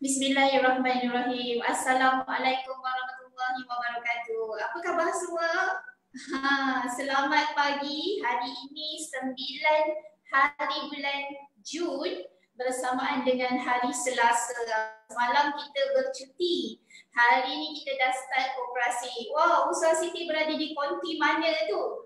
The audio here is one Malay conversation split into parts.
Bismillahirrahmanirrahim. Assalamualaikum warahmatullahi wabarakatuh. Apa khabar semua? Selamat pagi. Hari ini 9 hari bulan Jun bersamaan dengan hari Selasa. Semalam kita bercuti. Hari ini kita dah start operasi. Wow, Usaha Siti berada di konti mana tu?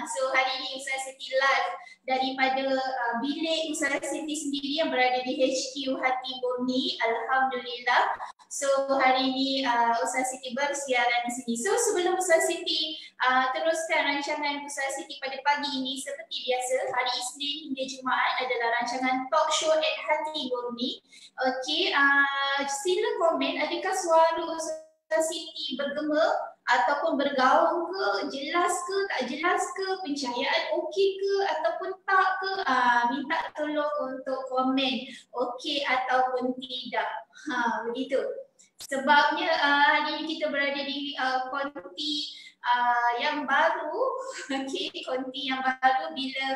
So hari ini Usaha Siti live daripada bilik Usaha Siti sendiri yang berada di HQ Hati Murni. Alhamdulillah. So hari ini Usaha Siti bersiaran di sini. So sebelum Usaha Siti teruskan rancangan Usaha Siti pada pagi ini, seperti biasa hari Isnin hingga Jumaat adalah rancangan talk show at Hati Murni. Okey, sila komen adakah suara Usaha Siti bergema ataupun bergaung ke, jelas ke, tak jelas ke, pencahayaan okey ke ataupun tak ke, minta tolong untuk komen okey ataupun tidak. Begitu. Sebabnya hari ini kita berada di konti yang baru, okey, konti yang baru bila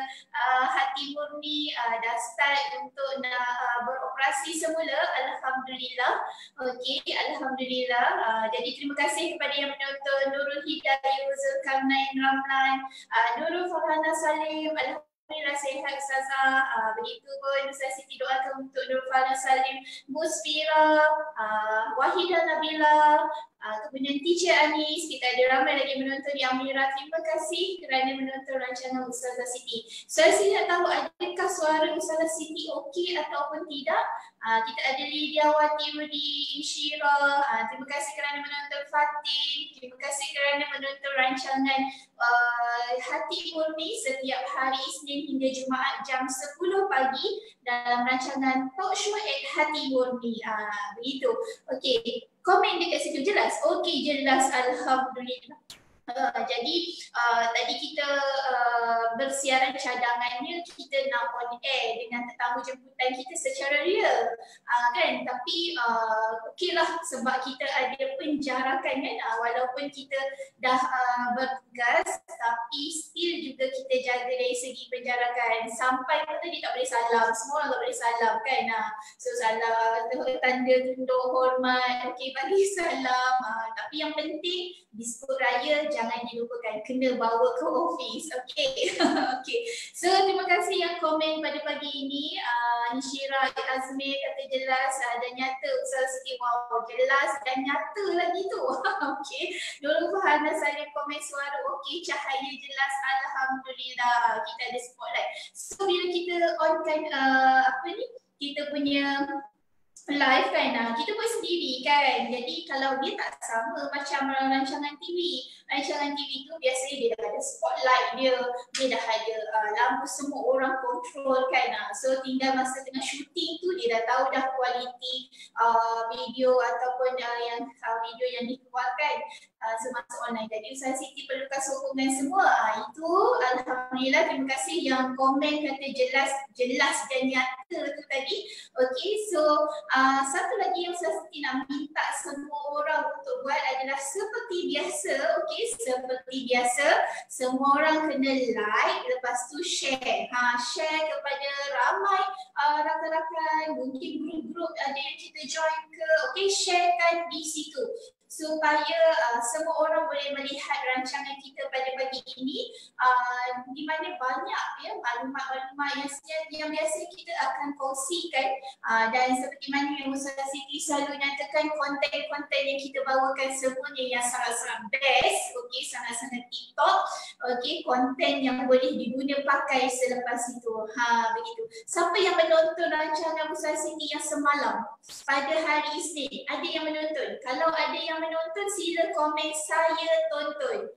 Hati Murni dah start untuk nak beroperasi semula. Alhamdulillah. Okey, Alhamdulillah. Jadi terima kasih kepada yang menonton Nurul Hidayah, Zulkarnain Ramlan, Nurul Farhana Salim. Alhamdulillah sihat Ustazah. Begitu pun Ustazah Siti doakan untuk Nurul Farhana Salim, Musfira, Wahidah Nabila, kemudian Teacher Anis. Kita ada ramai lagi menonton di Amira. Terima kasih kerana menonton rancangan Ustazah Siti. Ustazah Siti nak tahu adakah suara Ustazah Siti okey ataupun tidak? Kita ada Lidiawati, Rudi, Insyira. Terima kasih kerana menonton Fatih. Terima kasih kerana menonton rancangan Hati Murni setiap hari Isnin hingga Jumaat jam 10 pagi dalam rancangan talk show at Hati Murni. Begitu. Okey. Komen dekat situ jelas? Okey, jelas. Alhamdulillah. Jadi tadi kita bersiaran cadangannya kita nak on air dengan tetamu jemputan kita secara real, kan? Tapi okeylah sebab kita ada penjarakan kan, walaupun kita dah bertugas tapi still juga kita jaga dari segi penjarakan. Sampai pun tadi tak boleh salam, semua orang tak boleh salam kan. So salam, tanda tunduk hormat, okey bagi salam. Tapi yang penting biskut raya jangan dilupakan, kena bawa ke office. Okey. Okey. So terima kasih yang komen pada pagi ini. Insyira Azmi kata jelas dan nyata. Usaha Siti, wow, jelas dan nyata lagi tu. Okey. Nurul Farhana Salim komen suara okey, cahaya jelas. Alhamdulillah. Kita ada spotlight. So bila kita onkan kita punya live kan, kita buat sendiri kan. Jadi kalau dia tak sama macam rancangan TV. Rancangan TV tu biasanya dia dah ada spotlight dia dah ada lampu semua orang control kan. So tinggal masa tengah shooting tu dia dah tahu dah kualiti video ataupun yang video yang dikeluarkan semasa online. Jadi Usaha Siti perlukan sokongan semua. Itu Alhamdulillah, terima kasih yang komen kata jelas dan nyata tu tadi. Okey, so satu lagi yang Usaha Siti nak minta semua orang untuk buat adalah seperti biasa. Okey, seperti biasa semua orang kena like, lepas tu share. Share kepada ramai rakan-rakan, mungkin grup-grup ada yang kita join ke. Okey, sharekan di situ supaya semua orang boleh melihat rancangan kita pada pagi ini, di mana banyak ya maklumat-maklumat yang biasa kita akan kongsikan, dan seperti mana yang Usaha Siti selalu nyatakan, konten-konten yang kita bawakan semuanya yang sangat-sangat best, okey, sangat-sangat TikTok, okey, konten yang boleh diguna pakai selepas itu. Begitu. Siapa yang menonton rancangan Usaha Siti yang semalam pada hari Isnin? Ada yang menonton? Kalau ada yang menonton, sila komen saya tonton.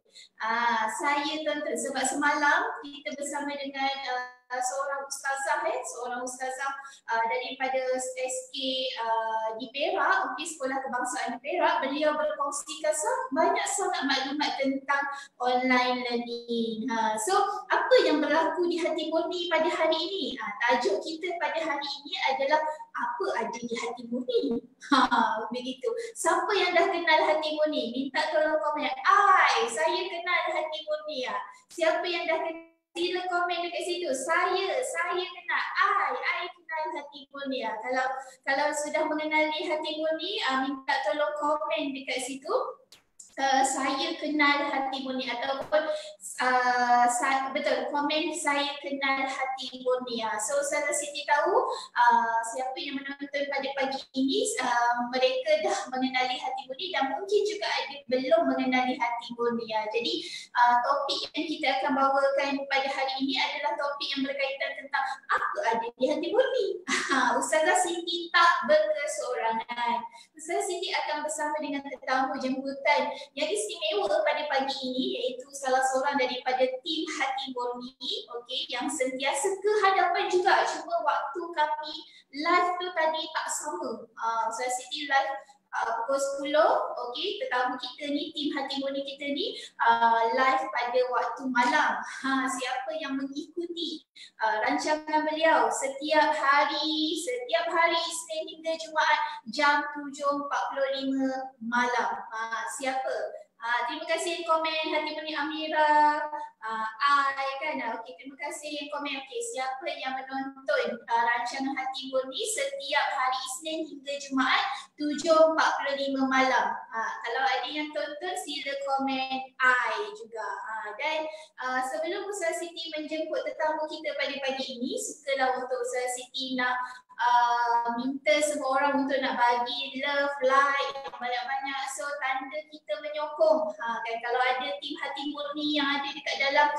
Saya tonton sebab semalam kita bersama dengan seorang ustazah daripada SK di Perak, okey, Sekolah Kebangsaan di Perak. Beliau berkongsikan banyak sangat maklumat tentang online learning. So apa yang berlaku di Hati Murni pada hari ini? Tajuk kita pada hari ini adalah apa ada di Hati Murni. Begitu. Siapa yang dah kenal Hati Murni? Minta tolong komen. Saya kenal Hati Murni. Siapa yang dah kenal sila komen dekat situ. Saya kenal. I kenal hati murni. Kalau sudah mengenali hati murni, minta tolong komen dekat situ. Saya kenal hati murni ataupun betul komen saya kenal hati murni. So Ustazah Siti tahu siapa yang menonton pada pagi ini mereka dah mengenali hati murni dan mungkin juga ada belum mengenali hati murni. Jadi topik yang kita akan bawakan pada hari ini adalah topik yang berkaitan tentang apa ada di hati murni. Ustazah Siti tak berkesorangan. Ustazah Siti akan bersama dengan tetamu jemputan yang istimewa pada pagi ini, iaitu salah seorang daripada tim Hati Murni, okey, yang sentiasa ke hadapan juga. Cuma waktu kami live tu tadi tak sama. Ustazah Siti live pukul 10, okey, tetamu kita ni, tim Hati Murni kita ni live pada waktu malam. Siapa yang mengikuti rancangan beliau setiap hari Isnin hingga Jumaat jam 7.45 malam. Siapa? Terima kasih yang komen Hati Murni Amira, okey, terima kasih yang komen. Okey, siapa yang menonton rancangan Hati Murni setiap hari Isnin hingga Jumaat 7.45 malam. Kalau ada yang tonton sila komen I juga. Dan sebelum Ustazah Siti menjemput tetamu kita pada pagi ini, sukalah untuk Ustazah Siti nak minta semua orang untuk nak bagi love, like yang banyak-banyak. So tanda kita menyokong. Kan kalau ada tim Hati Murni yang ada dekat dalam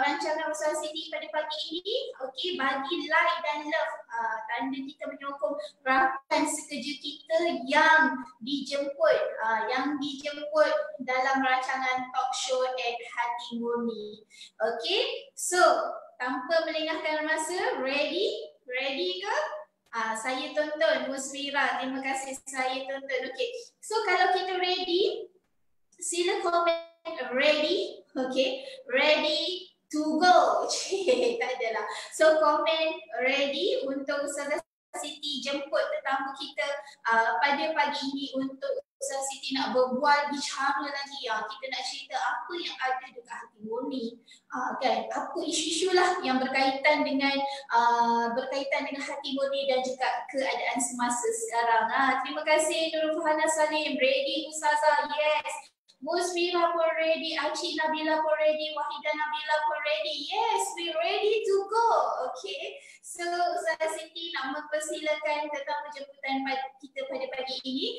rancangan Ustazah Siti pada pagi ini, okey, bagi like dan love. Tanda kita menyokong rakan sekerja kita yang dijemput dalam rancangan talk show at Hati Murni. Okey, so tanpa melengahkan masa, ready ke? Saya tonton Musfira, terima kasih saya tonton. Okey, so kalau kita ready, sila komen ready, okey, ready to go. Tak adalah. So komen ready untuk Ustazah Siti jemput tetamu kita pada pagi ini untuk Ustazah Siti nak berbual bicara lagi. Kita nak cerita apa yang ada dekat Hati Murni. Kan, apa isu-isu lah yang berkaitan dengan Hati Murni dan juga keadaan semasa sekarang. Terima kasih Nurul Fahana Salim. Ready Ustazah? Yes. Musmira pun ready, Acik Nabila pun ready, Wahidah Nabila pun ready. Yes, we ready to go. Okay, so Ustazah Siti nak mempersilakan tetamu jemputan kita pada pagi ini.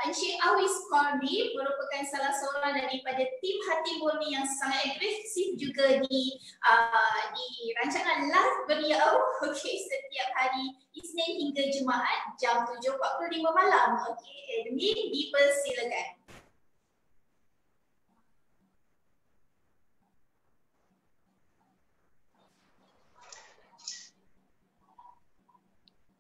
Encik Awis Kordi merupakan salah seorang daripada tim Hati Murni yang sangat agresif juga di rancangan live beliau. Okay, setiap hari Isnin hingga Jumaat jam 7.45 malam. Okay, admin dipersilakan.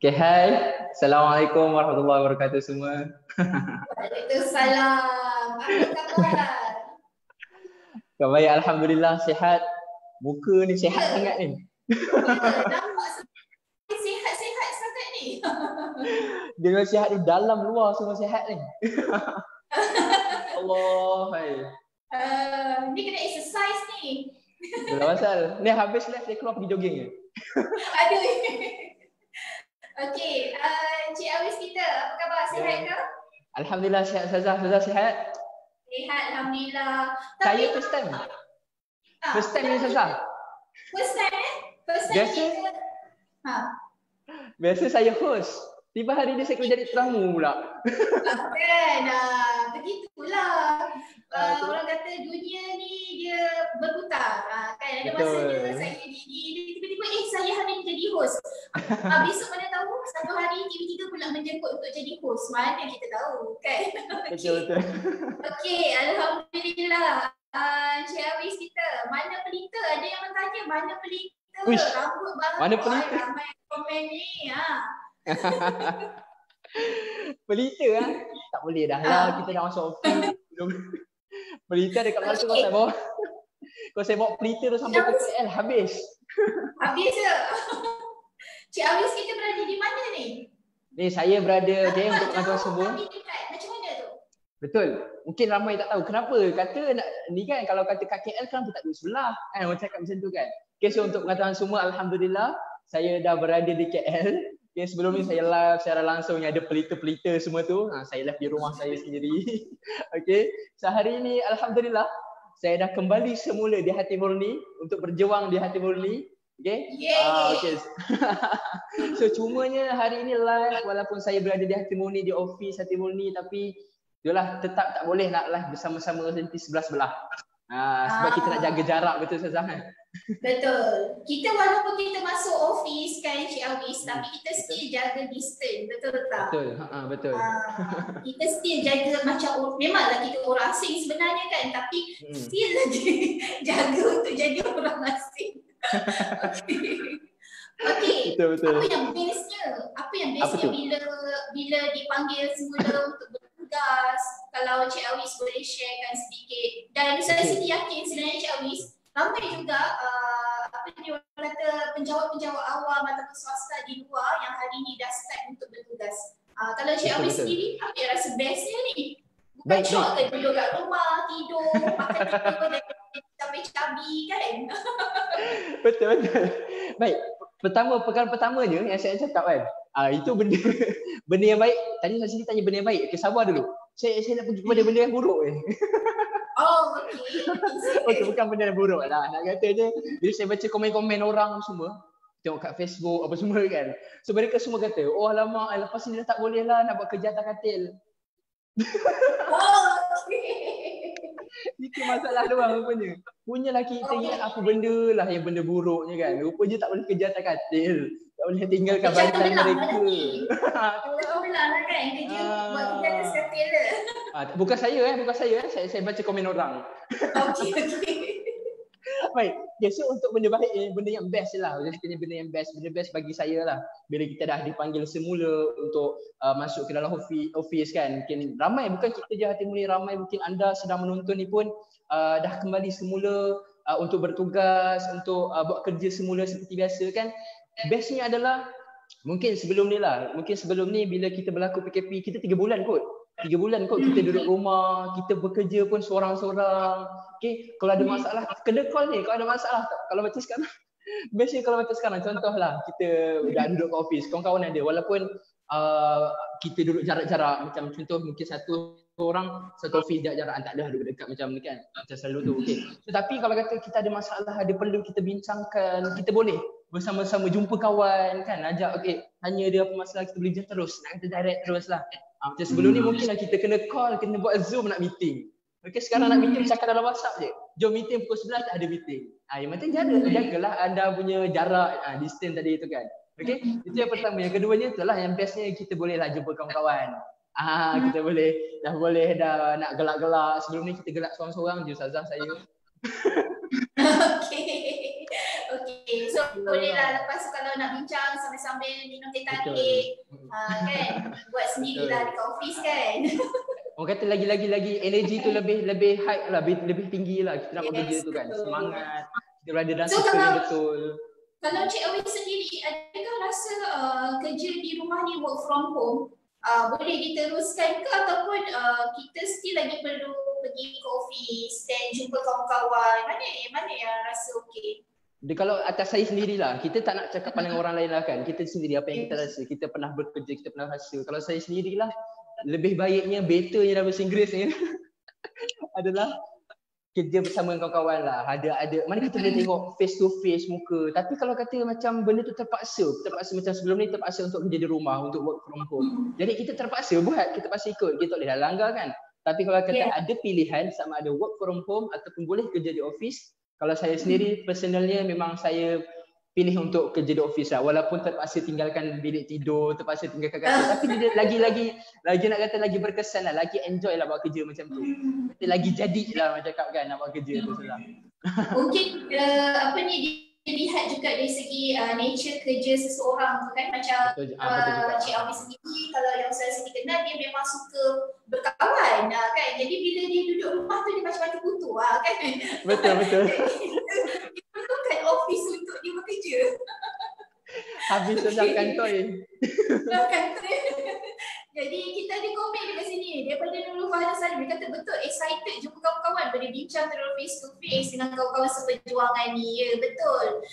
Okay, hai. Assalamualaikum warahmatullahi wabarakatuh semua. Waalaikumsalam. Apa khabar? Khabar baik, alhamdulillah, sihat. Muka ni sihat sangat ni. Nampak sihat sangat ni. Dia sihat ni dalam luar semua sihat ni. Allah, hai. Ni kena exercise ni. Dah pasal. Ni habis live dia keluar pergi jogging ke? Aduh. Okey, Encik Awis kita, apa khabar? Sihat ke? Alhamdulillah sihat Ustazah. Ustazah sihat? Sihat, alhamdulillah. Saya first time. First time ni Ustazah. First time First time Biasa? kita. Biasa saya host. Tiba hari ni saya kena jadi tetamu pula. Kan, begitulah. Orang kata dunia ni dia berputar. Kan ada masanya saya jadi tiba-tiba saya hari ni jadi host. Besok mana tahu satu hari tiba-tiba pula menjemput untuk jadi host. Mana kita tahu kan. Betul. Okey, alhamdulillah. Encik Awis kita, mana pelita? Ada yang bertanya mana pelita? Rambut baru. Mana pelita? Ramai komen ni. Pelita tak boleh dah lah, kita dah masuk office. Pelita dekat mana tu kau saya bawa. Kau saya bawa pelita tu sampai ke KL habis. Habis ke? Cik Awis kita berada di mana ni? Ni saya berada je untuk pengajuan semua. Macam mana tu? Betul. Mungkin ramai tak tahu kenapa kata nak ni kan, kalau kata kat KL kenapa tak duduk sebelah kan, orang cakap macam tu kan. Okay, so untuk pengetahuan semua, alhamdulillah saya dah berada di KL. Okay, sebelum ni saya live secara langsung yang ada pelita-pelita semua tu. Saya live di rumah saya sendiri. Okay, so hari ni alhamdulillah saya dah kembali semula di hati murni untuk berjuang di hati murni. Okay. Okay. So cumanya hari ini live walaupun saya berada di hati murni, di office hati murni, tapi itulah tetap tak boleh nak live bersama-sama nanti sebelah-sebelah. Sebab kita nak jaga jarak, betul Ustazah kan? Betul. Kita walaupun kita masuk office kan Cik Awis, tapi kita still jaga distance, betul tak? Betul, betul. Kita still jaga macam, memanglah kita orang asing sebenarnya kan, tapi still lagi jaga untuk jadi orang asing. Okay. Betul. Apa yang bestnya bila dipanggil semula untuk bertugas, kalau Cik Awis boleh sharekan sedikit. Dan saya sendiri yakin sebenarnya Cik Awis ramai juga penjawat-penjawat awam ataupun swasta di luar yang hari ni dah start untuk bertugas. Kalau Cik Awis sendiri, apa yang rasa bestnya ni? Bukan syok ke duduk kat rumah, tidur, makan tidur dan cabai-cabai kan? Betul. Baik, perkara pertamanya yang saya cakap kan, itu benda yang baik. Tadi saya sendiri tanya benda yang baik. Okay, sabar dulu. Saya nak pergi kepada benda yang buruk. Okay, bukan benda yang buruk lah. Nak kata je, bila saya baca komen-komen orang semua, tengok kat Facebook apa semua kan. So mereka semua kata, oh alamak, lepas ni dah tak boleh lah nak buat kerja atas katil. Itu masalah doang rupanya. Punyalah kita ingat apa benda lah yang benda buruknya kan. Rupanya tak boleh kerja atas katil. Tak boleh tinggalkan bantal mereka. Betul-betul lah kan kerja buat kerja atas katil dia. Bukan saya. Saya baca komen orang. Okay. Baik. Okay, so untuk benda baik ni, benda yang best lah. Jadi benda yang best bagi saya lah. Bila kita dah dipanggil semula untuk masuk ke dalam office kan. Mungkin ramai, bukan kita je hati murni, ramai mungkin anda sedang menonton ni pun dah kembali semula untuk bertugas, untuk buat kerja semula seperti biasa kan. Bestnya adalah mungkin sebelum ni bila kita berlaku PKP, kita 3 bulan kot. 3 bulan kot kita duduk rumah, kita bekerja pun seorang-seorang. Okay, kalau ada masalah, kena call ni kalau ada masalah. Kalau macam sekarang, bestnya kalau macam sekarang, contohlah kita dah duduk ke office, kawan-kawan ada, walaupun kita duduk jarak-jarak, macam contoh mungkin satu office jarak-jarak, tak ada duduk dekat macam ni kan, macam selalu tu. Okay. Tetapi kalau kata kita ada masalah, ada perlu kita bincangkan, kita boleh bersama-sama jumpa kawan kan, ajak tanya dia apa masalah, kita boleh terus, nak kata direct terus lah. Macam sebelum ni mungkin lah kita kena call, kena buat Zoom nak meeting. Okay, sekarang nak meeting cakap dalam WhatsApp je. Jom meeting pukul 11 tak ada meeting. Yang penting jagalah anda punya jarak, distance tadi tu kan. Okay, itu yang pertama. Yang keduanya itulah yang bestnya kita boleh lah jumpa kawan-kawan. Kita boleh dah nak gelak-gelak. Sebelum ni kita gelak seorang-seorang je Ustazah saya. Okay, so boleh lah lepas tu kalau nak bincang sambil-sambil minum teh tarik kan, buat sendirilah dekat office kan. Orang kata lagi energi tu lebih high lah, lebih tinggi lah kita nak buat kerja tu kan. Semangat, kita berada dalam sistem yang betul. Kalau Cik Awis sendiri, adakah rasa kerja di rumah ni work from home boleh diteruskan ke, ataupun kita still lagi perlu pergi ke office dan jumpa kawan-kawan? Mana yang rasa okey? Kalau atas saya sendirilah, kita tak nak cakap pandangan orang lain lah kan. Kita sendiri apa yang kita rasa, kita pernah bekerja, kita pernah rasa. Kalau saya sendirilah, lebih baiknya, betternya dalam bahasa Inggeris ni adalah kerja bersama dengan kawan-kawan lah. Ada mana kita boleh tengok face to face muka. Tapi kalau kata macam benda tu terpaksa macam sebelum ni terpaksa untuk kerja di rumah, untuk work from home. Jadi kita terpaksa buat, kita pasti ikut. Kita tak boleh dah langgar kan. Tapi kalau kata ada pilihan sama ada work from home ataupun boleh kerja di office, kalau saya sendiri personalnya memang saya pilih untuk kerja di office lah. Walaupun terpaksa tinggalkan bilik tidur, terpaksa tinggalkan katil. Tapi dia lagi nak kata lagi berkesan lah, lagi enjoy lah buat kerja macam tu. Lagi jadi lah macam cakap kan nak buat kerja tu salah. Mungkin dilihat juga dari segi nature kerja seseorang tu kan, macam Cik Awis sendiri, kalau yang saya sendiri kenal, dia memang suka berkawan kan. Jadi bila dia duduk rumah tu dia macam kutu kan. Betul. Dia perlukan office untuk dia bekerja. Habis sedang kantor. Jadi kita kita ada komen dekat sini daripada Nurul Fahad Salim. Dia kata betul excited jumpa kawan-kawan boleh bincang terus face to face dengan kawan-kawan seperjuangan ni. Ya betul.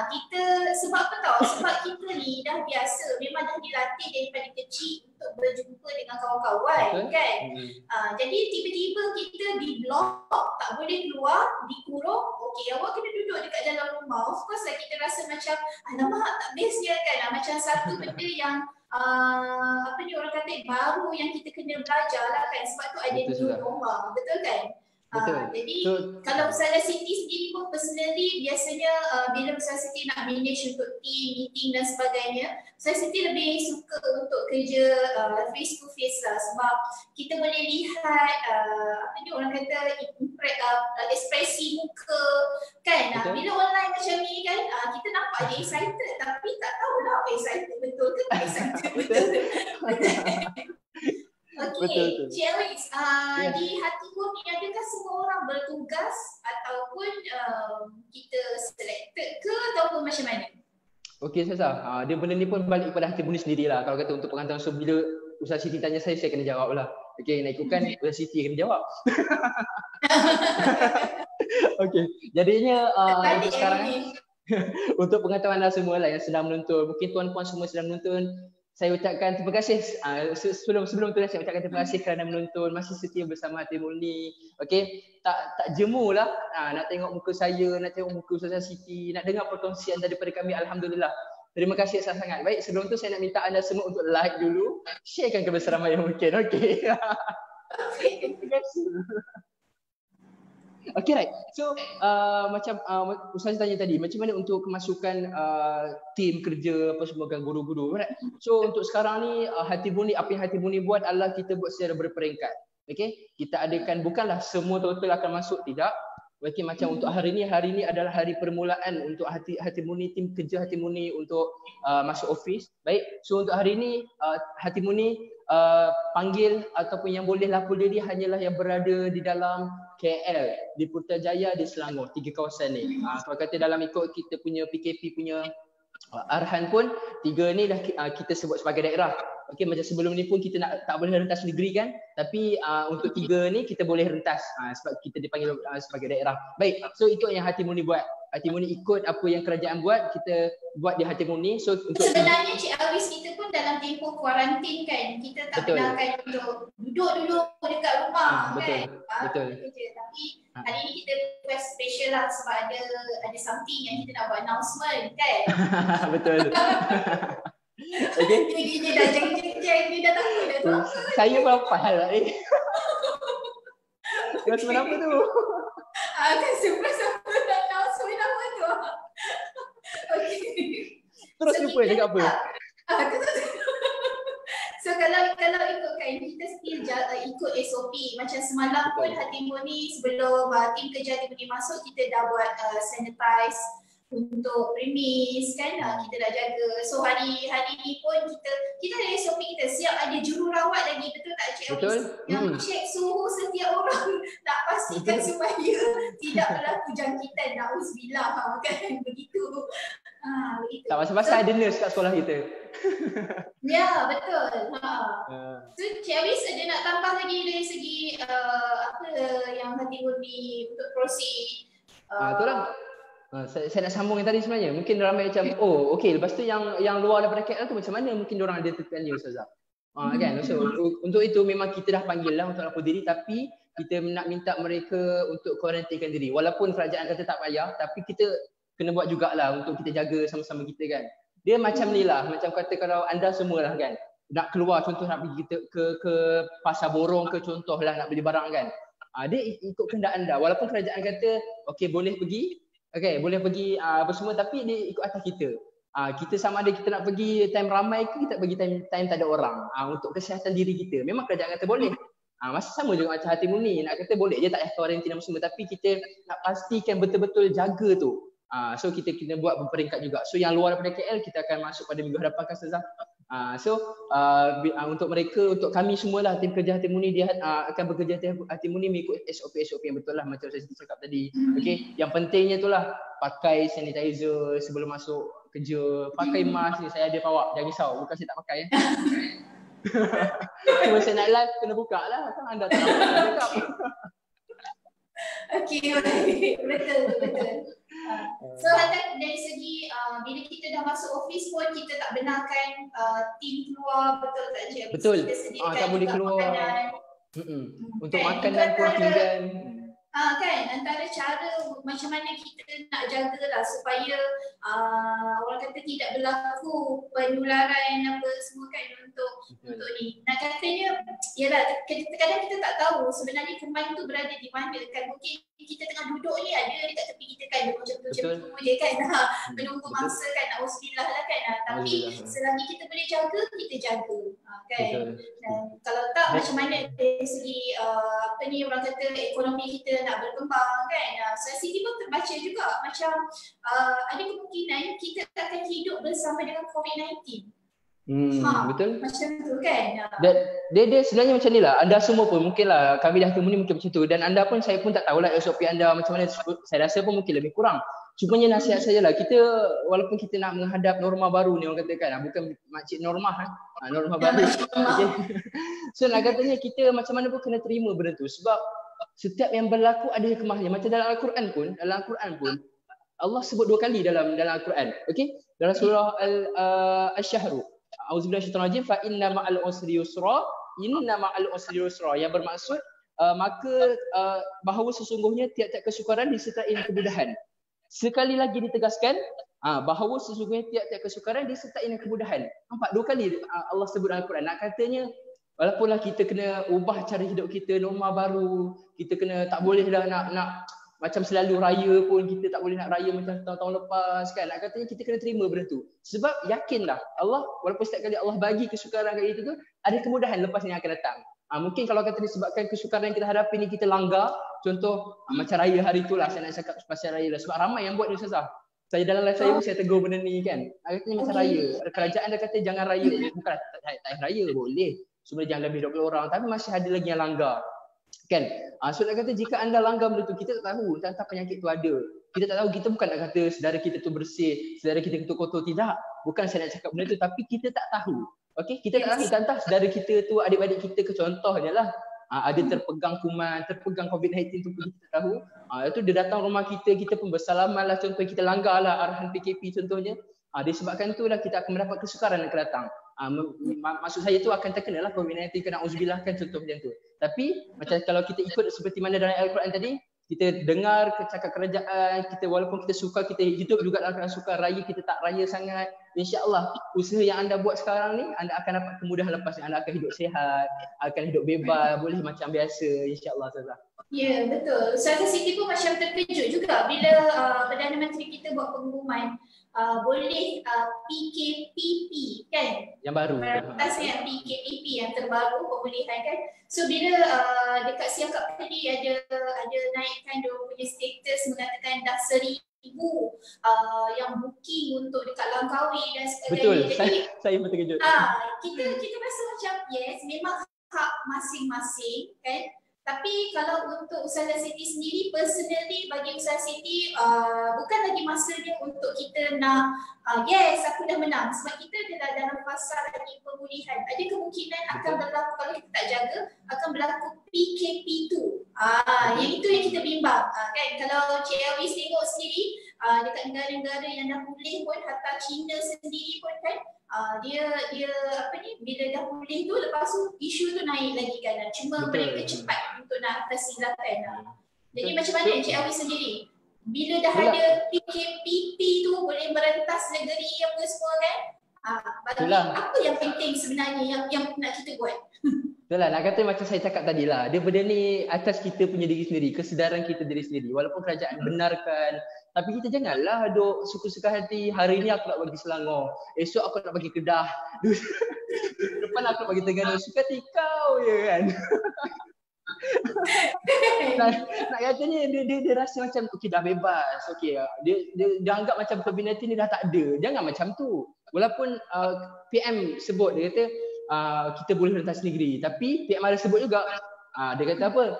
Kita sebab apa tahu? Sebab kita ni dah biasa, memang dah dilatih daripada kecil untuk berjumpa dengan kawan-kawan kan. Jadi tiba-tiba kita di blok, tak boleh keluar, dikurung. Okey, awak kena duduk dekat dalam rumah. Of course lah kita rasa macam alamak tak best dia kan. Macam satu benda yang apa ni orang kata baru yang kita kena belajar lah kan, sebab tu ada new normal, betul kan? Jadi kalau Ustazah Siti sendiri pun personally biasanya bila Ustazah Siti nak manage untuk team, meeting dan sebagainya, Ustazah Siti lebih suka untuk kerja face to face lah, sebab kita boleh lihat apa ni orang kata ekspresi muka kan. Bila online macam ni kan kita nampak dia excited tapi tak tahulah apa excited betul ke tak excited betul. Okey, Cik Awiz, di Hatimun ni adakah semua orang bertugas ataupun kita selected ke ataupun macam mana? Okey Ustazah, dia benda ni pun balik kepada Hatimun ni sendirilah. Kalau kata untuk pengantar, so bila Ustazah Siti tanya saya kena jawab lah. Okey, nak ikutkan Ustazah Siti kena jawab. Okey, jadinya untuk sekarang untuk pengetahuan anda semua lah yang sedang menonton, mungkin tuan-puan semua sedang menonton, saya ucapkan terima kasih. Sebelum tu saya ucapkan terima kasih kerana menonton, masih setia bersama Hatimun ni. Okey, tak jemu lah nak tengok muka saya, nak tengok muka Ustazah Siti, nak dengar perkongsian daripada kami. Alhamdulillah. Terima kasih sangat-sangat. Baik, sebelum tu saya nak minta anda semua untuk like dulu, sharekan ke bersama yang mungkin. Okey. Terima kasih. Okay, right. So macam Ustaz tanya tadi, macam mana untuk kemasukan tim kerja apa semua kan guru-guru, right? So untuk sekarang ni Hatimun ni, apa yang Hatimun ni buat adalah kita buat secara berperingkat. Okay, kita adakan bukanlah semua total akan masuk, tidak. Okay, macam untuk hari ni adalah hari permulaan untuk Hatimun ni, tim kerja Hatimun ni untuk masuk office. Baik, so untuk hari ni Hatimun ni panggil ataupun yang boleh lapor diri hanyalah yang berada di dalam KL, di Putrajaya, di Selangor, 3 kawasan ni. Kalau kata dalam ikut kita punya PKP punya arahan pun, 3 ni dah kita sebut sebagai daerah. Okey, macam sebelum ni pun kita tak boleh rentas negeri kan, tapi untuk 3 ni kita boleh rentas sebab kita dipanggil sebagai daerah. Baik, so itu yang Hatimun ni buat. Hatimun ni ikut apa yang kerajaan buat, kita buat di Hatimun ni. So untuk sebenarnya Cik Awiz kita pun dalam tempoh kuarantin kan, kita tak benarkan untuk duduk dulu dekat rumah kan. Betul. Tapi hari ni kita buat special lah sebab ada something yang kita nak buat announcement kan. Betul. Okay. Dia dah jeng-jeng, dia dah takut dah tu. Saya berapa hal lah Announcement apa tu? Kan surprise apa announcement apa tu. Okay. Terus lupa cakap apa? So kalau ikutkan, kita still ikut SOP. Macam semalam pun Hatimun ni sebelum tim kerja Hatimun ni masuk, kita dah buat sanitize untuk premis kan, kita dah jaga. So hari ni pun kita ada SOP, kita siap ada jururawat lagi, betul tak Cik Awiz? Yang cek suhu setiap orang nak pastikan supaya tidak berlaku jangkitan. Na'udzubillah kan, begitu. Begitu. Tak masa-masa ada nurse kat sekolah kita. Ya, betul. So Cik Awiz ada nak tambah lagi dari segi apa yang Hatimun ni untuk proceed? Itulah. Saya nak sambung yang tadi sebenarnya. Mungkin ramai macam, oh okey, lepas tu yang luar daripada KL tu macam mana? Mungkin diorang ada tertanya Ustazah. Kan? So untuk itu memang kita dah panggil lah untuk lapor diri, tapi kita nak minta mereka untuk kuarantinkan diri. Walaupun kerajaan kata tak payah, tapi kita kena buat jugalah untuk kita jaga sama-sama kita kan. Dia macam ni lah, macam kata kalau anda semualah kan, nak keluar contoh nak pergi ke pasar borong ke contoh lah nak beli barang kan. Dia ikut kehendak anda. Walaupun kerajaan kata okey boleh pergi, boleh pergi apa semua, tapi dia ikut atas kita. Kita sama ada kita nak pergi time ramai ke kita pergi time tak ada orang. Untuk kesihatan diri kita. Memang kerajaan kata boleh. Masa sama juga macam Hatimun ni, nak kata boleh je tak payah kuarantin semua, tapi kita nak pastikan betul-betul jaga tu. So kita kena buat berperingkat juga. So yang luar daripada KL kita akan masuk pada minggu hadapan kan Ustazah. Untuk mereka, untuk kami semualah tim kerja Hatimun ni, dia akan bekerja Hatimun ni mengikut SOP yang betul lah macam saya cakap tadi. Okey, yang pentingnya itulah pakai sanitizer sebelum masuk kerja, pakai mask ni saya ada bawa, jangan risau, bukan saya tak pakai Cuma saya nak live kena buka lah. Kan anda tak nak cakap. Okey, betul. So dari segi bila kita dah masuk office pun kita tak benarkan team keluar, betul tak Cik? Betul. Kita sediakan Tak boleh juga keluar. makanan. Untuk Kan? makanan pun tinggal. Kan antara cara macam mana kita nak jagalah supaya orang kata tidak berlaku penularan apa semua kan untuk ni. Nak katanya yalah kadang kita tak tahu sebenarnya kemain tu berada di mana kan. Mungkin kita tengah duduk ni ada dekat tepi kita kan macam tu je kan. Menunggu mangsa kan, auzubillah lah kan. Tapi selagi kita boleh jaga, kita jaga. Kan. Dan kalau tak macam mana dari segi apa ni orang kata ekonomi kita nak berkembang kan. Siti pun terbaca juga macam ada kemungkinan kita akan hidup bersama dengan COVID-19. Betul. Macam tu kan. Dan dia sebenarnya macam ni lah. Anda semua pun mungkin lah kami dah temu ni mungkin macam tu. Dan anda pun saya pun tak tahulah SOP anda macam mana. Saya rasa pun mungkin lebih kurang. Cumanya nasihat saya lah. Kita walaupun kita nak menghadap norma baru ni orang katakan. Bukan makcik norma norma baru. Okay. So nak katanya kita macam mana pun kena terima benda tu. Sebab setiap yang berlaku ada hikmahnya. Macam dalam Al-Quran pun Allah sebut 2 kali dalam Al-Quran. Okey? Dalam surah Al-Syahru. Auzubillahi minasyaitonir rajim fa inna ma'al usri yusra yang bermaksud maka bahawa sesungguhnya tiap-tiap kesukaran disertai dengan kemudahan. Sekali lagi ditegaskan bahawa sesungguhnya tiap-tiap kesukaran disertai dengan kemudahan. Nampak 2 kali Allah sebut dalam Al-Quran. Nak katanya walaupunlah kita kena ubah cara hidup kita, norma baru, kita kena tak boleh dah nak macam selalu raya pun kita tak boleh nak raya macam tahun-tahun lepas kan. Nak katanya kita kena terima benda tu. Sebab yakinlah Allah walaupun setiap kali Allah bagi kesukaran kat kita tu ada kemudahan lepas yang akan datang. Mungkin kalau kata disebabkan kesukaran yang kita hadapi ni kita langgar, contoh macam raya hari itulah saya nak cakap pasal raya lah sebab ramai yang buat ni Ustazah. Saya dalam live saya pun saya tegur benda ni kan. Katanya macam raya. Kerajaan dah kata jangan raya. Bukan tak raya boleh. Semua jangan lebih 20 orang tapi masih ada lagi yang langgar. Kan? So nak kata jika anda langgar benda tu, kita tak tahu tentang penyakit tu ada. Kita tak tahu, kita bukan nak kata saudara kita tu bersih, saudara kita tu kotor, tidak. Bukan saya nak cakap benda tu, tapi kita tak tahu. Okey, kita tak tahu tentang saudara kita tu, adik-adik kita ke contohnya lah. Ada terpegang kuman, terpegang COVID-19 tu pun kita tak tahu. Itu dia datang rumah kita, kita pun bersalaman lah, contoh kita langgar lah arahan PKP contohnya. Disebabkan itulah kita akan mendapat kesukaran yang akan datang. Maksud saya tu akan terkena lah COVID-19 kena auzubillah kan contoh macam tu. Tapi macam kalau kita ikut seperti mana dalam Al-Quran tadi, kita dengar cakap kerajaan, kita walaupun kita suka, kita hidup juga dalam keadaan suka, raya kita tak raya sangat. InsyaAllah usaha yang anda buat sekarang ni, anda akan dapat kemudahan lepas ni. Anda akan hidup sihat, akan hidup bebas, boleh macam biasa insyaAllah Ustazah. Ya betul. Saya Siti pun macam terkejut juga bila Perdana Menteri kita buat pengumuman boleh PKPP kan? Yang baru. Atas yang PKPP yang terbaru pemulihan kan. So bila dekat Siakap tadi ada naikkan dia punya status mengatakan dah 1,000 yang booking untuk dekat Langkawi dan sebagainya. Betul. Jadi saya pun terkejut. Kita rasa macam yes memang hak masing-masing kan. Tapi kalau untuk Ustazah Siti sendiri, personally bagi Ustazah Siti bukan lagi masanya untuk kita nak yes aku dah menang. Sebab kita adalah dalam fasa lagi pemulihan. Ada kemungkinan akan berlaku kalau kita tak jaga akan berlaku PKP2. Yang itu yang kita bimbang kan. Kalau Cik Elwis tengok sendiri dekat negara-negara yang dah pulih pun, hatta China sendiri pun kan dia apa ni bila dah pulih tu lepas tu isu tu naik lagi kan. Cuma mereka cepat untuk nak tersilakan. Jadi macam mana Cik Awi sendiri bila dah ada PKPP tu boleh merentas negeri apa semua kan, bagi apa yang penting sebenarnya yang nak kita buat? Betul lah, nak kata macam saya cakap tadi lah, dia benda ni atas kita punya diri sendiri, kesedaran kita diri sendiri. Walaupun kerajaan benarkan, tapi kita janganlah duk suka-suka hati. Hari ni aku nak bagi Selangor, esok aku nak bagi Kedah, depan aku nak bagi Terengganu. Suka hati kau je kan. nak katanya dia rasa macam okey dah bebas, okey dia anggap macam COVID-19 ni dah tak ada. Jangan macam tu. Walaupun PM sebut, dia kata kita boleh rentas negeri, tapi PM ada sebut juga dia kata apa,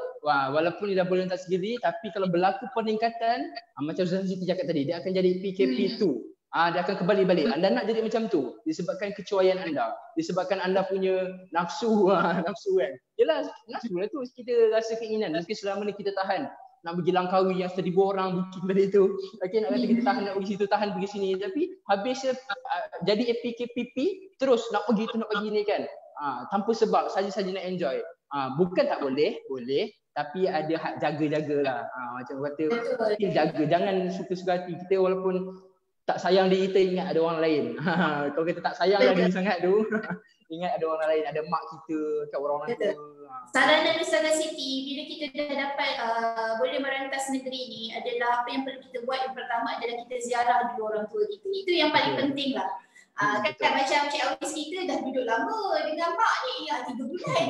walaupun dia dah boleh rentas negeri, tapi kalau berlaku peningkatan macam Ustazah Siti cakap tadi, dia akan jadi PKP2. Dia akan kembali balik. Anda nak jadi macam tu disebabkan kecuaian anda, disebabkan anda punya nafsu, nafsu kan. Yalah, nafsu lah tu kita rasa keinginan. Mungkin selama ni kita tahan nak pergi Langkawi yang 1,000 orang booking balik tu. Okey, nak kata kita tahan nak pergi situ, tahan pergi sini, tapi habisnya jadi PKPP terus nak pergi tu nak pergi ni kan. Tanpa sebab, saja-saja nak enjoy. Bukan tak boleh, boleh, tapi ada hak jaga-jagalah. Macam kata still jaga, jangan suka-suka hati kita walaupun tak sayang diri kita, ingat ada orang lain. Kalau kita tak sayanglah diri sangat tu, ingat ada orang lain, ada mak kita, kat orang tua. Saranan Nusantara City bila kita dah dapat boleh merentas negeri ni adalah apa yang perlu kita buat. Yang pertama adalah kita ziarah dulu orang tua kita. Itu yang paling penting lah. Kan macam Cik Awis kita dah duduk lama dengan mak ni 3 bulan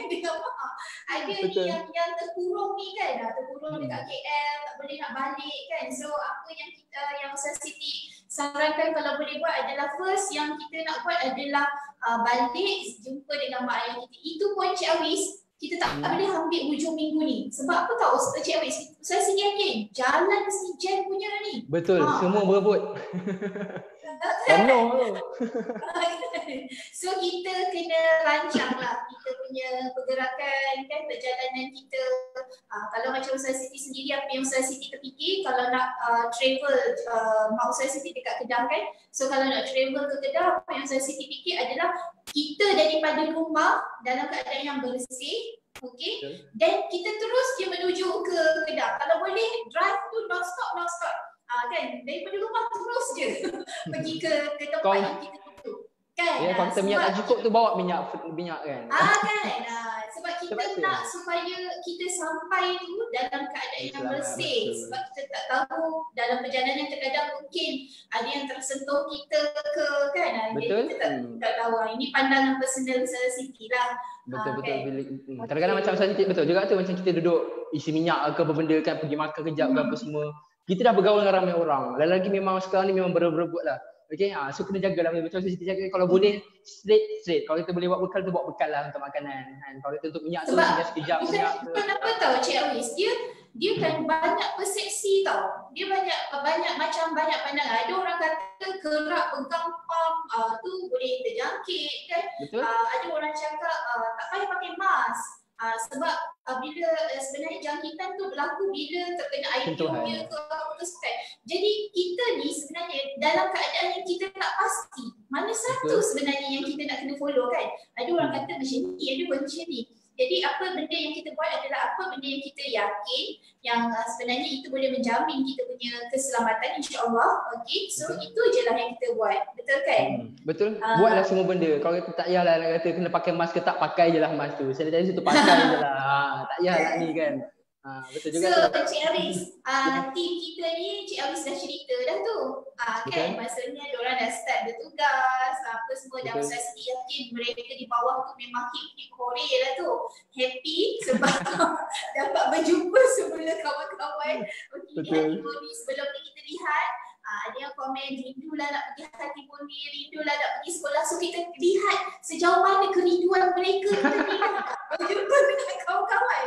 dengan mak. Ada ni yang terkurung ni kan, terkurung dekat KL, tak boleh nak balik kan. So apa yang kita, yang Nusantara City sarankan kalau boleh buat adalah first yang kita nak buat adalah balik jumpa dengan mak ayah kita. Itu pun Cik Awis kita tak boleh ambil hujung minggu ni. Sebab apa tahu Cik Awis, saya sini jalan mesti jam punya ni. Betul, semua berebut. Penuh tu. So kita kena rancang lah kita punya pergerakan kan, perjalanan kita. Kalau macam Usaha City sendiri, apa yang Usaha City terfikir kalau nak travel, Mak Usaha City dekat Kedah kan. So kalau nak travel ke Kedah, apa yang Usaha City fikir adalah kita daripada rumah dalam keadaan yang bersih, okey, dan kita terus dia menuju ke Kedah. Kalau boleh drive tu non-stop. Kan daripada rumah terus je pergi ke tempat yang kita tuju kan. Ya, kalau kita minyak tak cukup tu bawa minyak kan. Kan. Sebab kita nak supaya kita sampai tu dalam keadaan yang bersih. Sebab kita tak tahu dalam perjalanan terkadang mungkin ada yang tersentuh kita ke kan. Betul. Jadi kita tak tahu. Ini pandangan personal Usaha City lah. Betul. Kan? Kadang-kadang macam Usaha City betul juga tu, macam kita duduk isi minyak ke apa benda kan, pergi makan kejap ke apa semua. Kita dah bergaul dengan ramai orang. Lagi memang sekarang ni memang berebut lah. Okey, so kena jagalah betul kita jaga. Kalau boleh straight. Kalau kita boleh buat bekal tu buat bekal lah untuk makanan. Kalau kita untuk minyak tu tinggal sekejap minyak tu. Kenapa tahu Cik Awis? Dia kan banyak persepsi tau. Dia banyak pandangan. Ada orang kata kerak pegang pam tu boleh terjangkit kan. Betul. Ada orang cakap tak payah pakai mask. Sebab bila sebenarnya jangkitan tu berlaku bila terkena air tiup ke apa kan. Jadi kita ni sebenarnya dalam keadaan yang kita tak pasti mana satu sebenarnya yang kita nak kena follow kan. Ada orang kata macam ni, ada pun macam ni. Jadi apa benda yang kita buat adalah apa benda yang kita yakin yang sebenarnya itu boleh menjamin kita punya keselamatan insya-Allah. Okey. So itu je lah yang kita buat. Betul kan? Betul. Buatlah semua benda. Kalau kita tak payahlah nak kata kena pakai mask ke tak, pakai je lah mask tu. Saya tadi situ pakai je lah. Tak payah nak ni kan. Betul juga. So Cik Awis, team kita ni Cik Awis dah cerita dah tu. Kan maksudnya diorang dah start bertugas, apa semua dah Usaha City yakin mereka di bawah tu memang hip hore lah tu. Happy sebab dapat berjumpa semula kawan-kawan. Okey, hari sebelum ni kita lihat ada yang komen rindulah nak pergi Hatiboni, rindulah nak pergi sekolah. So kita lihat sejauh mana kerinduan mereka kita lihat berjumpa dengan kawan-kawan.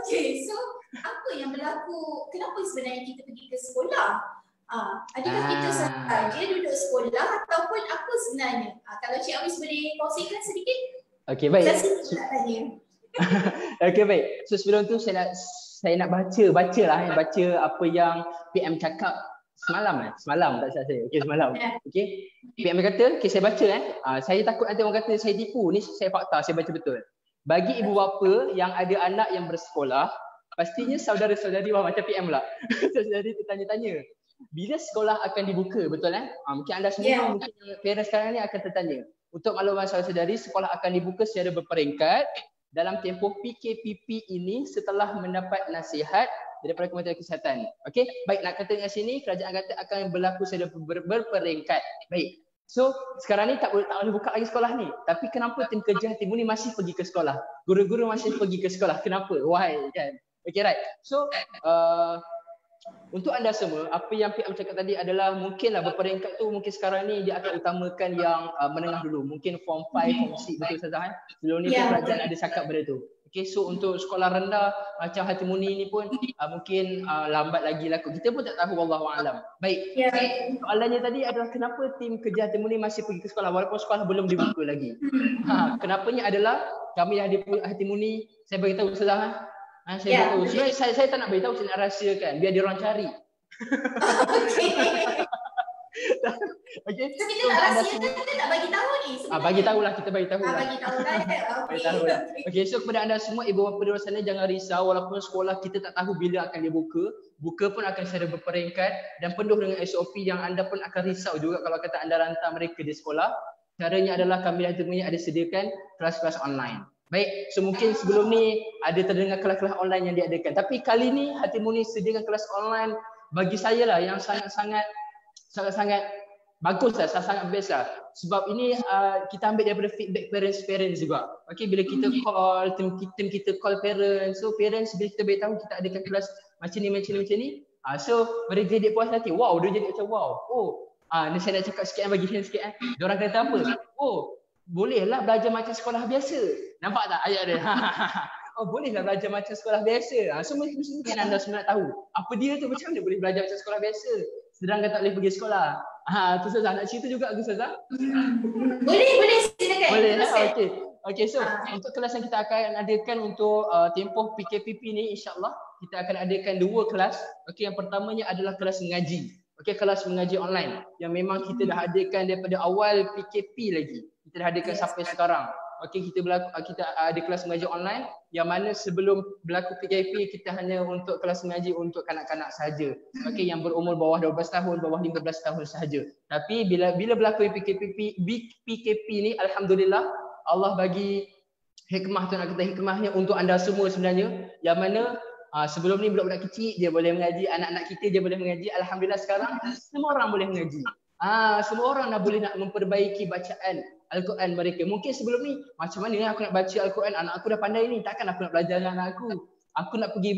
Okey, so apa yang berlaku? Kenapa sebenarnya kita pergi ke sekolah? Adakah kita sahaja duduk sekolah ataupun apa sebenarnya? Kalau Cik Awis boleh kongsikan sedikit. Okey, baik. Saya nak tanya. Okey, baik. So sebelum tu saya nak baca apa yang PM cakap semalam tak salah saya. Okey, semalam. Okey. PM kata, okey saya baca saya takut nanti orang kata saya tipu. Ni saya fakta, saya baca betul. Bagi ibu bapa yang ada anak yang bersekolah, pastinya saudara-saudari macam PM pula. Saudari tertanya-tanya, bila sekolah akan dibuka, betul mungkin anda semua mungkin parents sekarang ni akan tertanya. Untuk makluman saudara-saudari, sekolah akan dibuka secara berperingkat dalam tempoh PKPP ini setelah mendapat nasihat daripada Kementerian Kesihatan. Okey, baik, nak kata kat sini kerajaan kata akan berlaku secara berperingkat. Baik. So sekarang ni tak boleh buka lagi sekolah ni. Tapi kenapa tim kerja Hatiboni masih pergi ke sekolah? Guru-guru masih pergi ke sekolah. Kenapa? Why kan? Okay, right. So untuk anda semua, apa yang PM cakap tadi adalah mungkinlah berperingkat tu mungkin sekarang ni dia akan utamakan yang menengah dulu. Mungkin form 5, form 6 betul Ustazah Sebelum ni kerajaan ada cakap benda tu. Okay, so untuk sekolah rendah macam Hartimuni ni pun mungkin lambat lagi lah. Kita pun tak tahu, wallahu alam. Baik. Soalannya tadi adalah kenapa tim kerja Hartimuni masih pergi ke sekolah walaupun sekolah belum dibuka lagi. Kenapanya adalah kami yang di Hartimuni, saya beritahu Ustazah. Saya beritahu. Sebenarnya saya tak nak beritahu, saya nak rahsiakan biar dia orang cari. Okay. So kita tak rahsiakan, kita tak bagi tahu ni sebenarnya. Bagi tahulah, kita bagi tahu. Bagi tahu lah. Bagi tahu lah. Okay, so kepada anda semua ibu bapa di luar sana, jangan risau walaupun sekolah kita tak tahu bila akan dibuka. Buka pun akan secara berperingkat dan penuh dengan SOP yang anda pun akan risau juga kalau kata anda rantar mereka di sekolah. Caranya adalah kami ada sediakan kelas-kelas online. Baik, so mungkin sebelum ni ada terdengar kelas-kelas online yang diadakan. Tapi kali ni Hartimuni sediakan kelas online bagi saya lah yang sangat-sangat bagus lah, sangat best lah. Sebab ini kita ambil daripada feedback parents juga. Okay, bila kita call, tim kita call parents. So parents bila kita beritahu kita adakan kelas macam ni. So mereka jadi puas hati. Wow, dia jadi macam wow. Ni saya nak cakap sikit, bagi hint sikit. Diorang kata apa? Bolehlah belajar macam sekolah biasa. Nampak tak ayat dia? Bolehlah belajar macam sekolah biasa. So mungkin anda semua nak tahu apa dia tu, macam mana boleh belajar macam sekolah biasa sedangkan tak boleh pergi sekolah. Tu Ustazah nak cerita juga ke Ustazah? Boleh silakan. Boleh lah. Okey, so untuk kelas yang kita akan adakan untuk tempoh PKPP ni, insya-Allah kita akan adakan 2 kelas. Okey, yang pertamanya adalah kelas mengaji. Okey, kelas mengaji online yang memang kita dah adakan daripada awal PKP lagi. Kita dah adakan sampai sekarang. Okey, kita ada kelas mengaji online yang mana sebelum berlaku PKP kita hanya untuk kelas mengaji untuk kanak-kanak sahaja. Okey, yang berumur bawah 12 tahun, bawah 15 tahun sahaja. Tapi bila berlaku PKP ni, alhamdulillah Allah bagi hikmah tu, nak kata hikmahnya untuk anda semua sebenarnya, yang mana sebelum ni budak-budak kecil dia boleh mengaji, anak-anak kita dia boleh mengaji. Alhamdulillah sekarang semua orang boleh mengaji. Semua orang dah boleh nak memperbaiki bacaan Al-Quran mereka. Mungkin sebelum ni macam mana aku nak baca Al-Quran, anak aku dah pandai ni, takkan aku nak belajar dengan anak aku. Aku nak pergi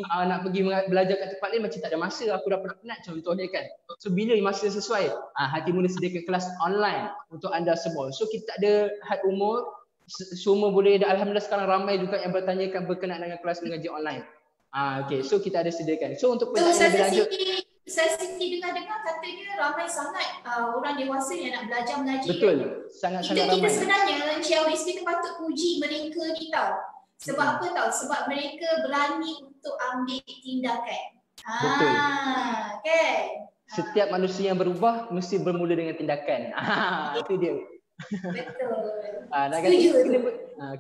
belajar kat tempat lain macam tak ada masa, aku dah penat contohnya kan. So bila masa sesuai, Hartimuni sediakan kelas online untuk anda semua. So kita tak ada had umur, semua boleh. Alhamdulillah sekarang ramai juga yang bertanyakan berkenaan dengan kelas mengaji online. Okay, so kita ada sediakan. So untuk pertanyaan lebih lanjut, saya dengar-dengar katanya ramai sangat orang dewasa yang nak belajar mengaji. Betul, sangat-sangat ramai. Kita sebenarnya Encik Awis, kita patut puji mereka ni tau. Sebab apa tau? Sebab mereka berani untuk ambil tindakan. Betul. Kan? Setiap manusia yang berubah mesti bermula dengan tindakan. Itu dia. Betul. Nak kata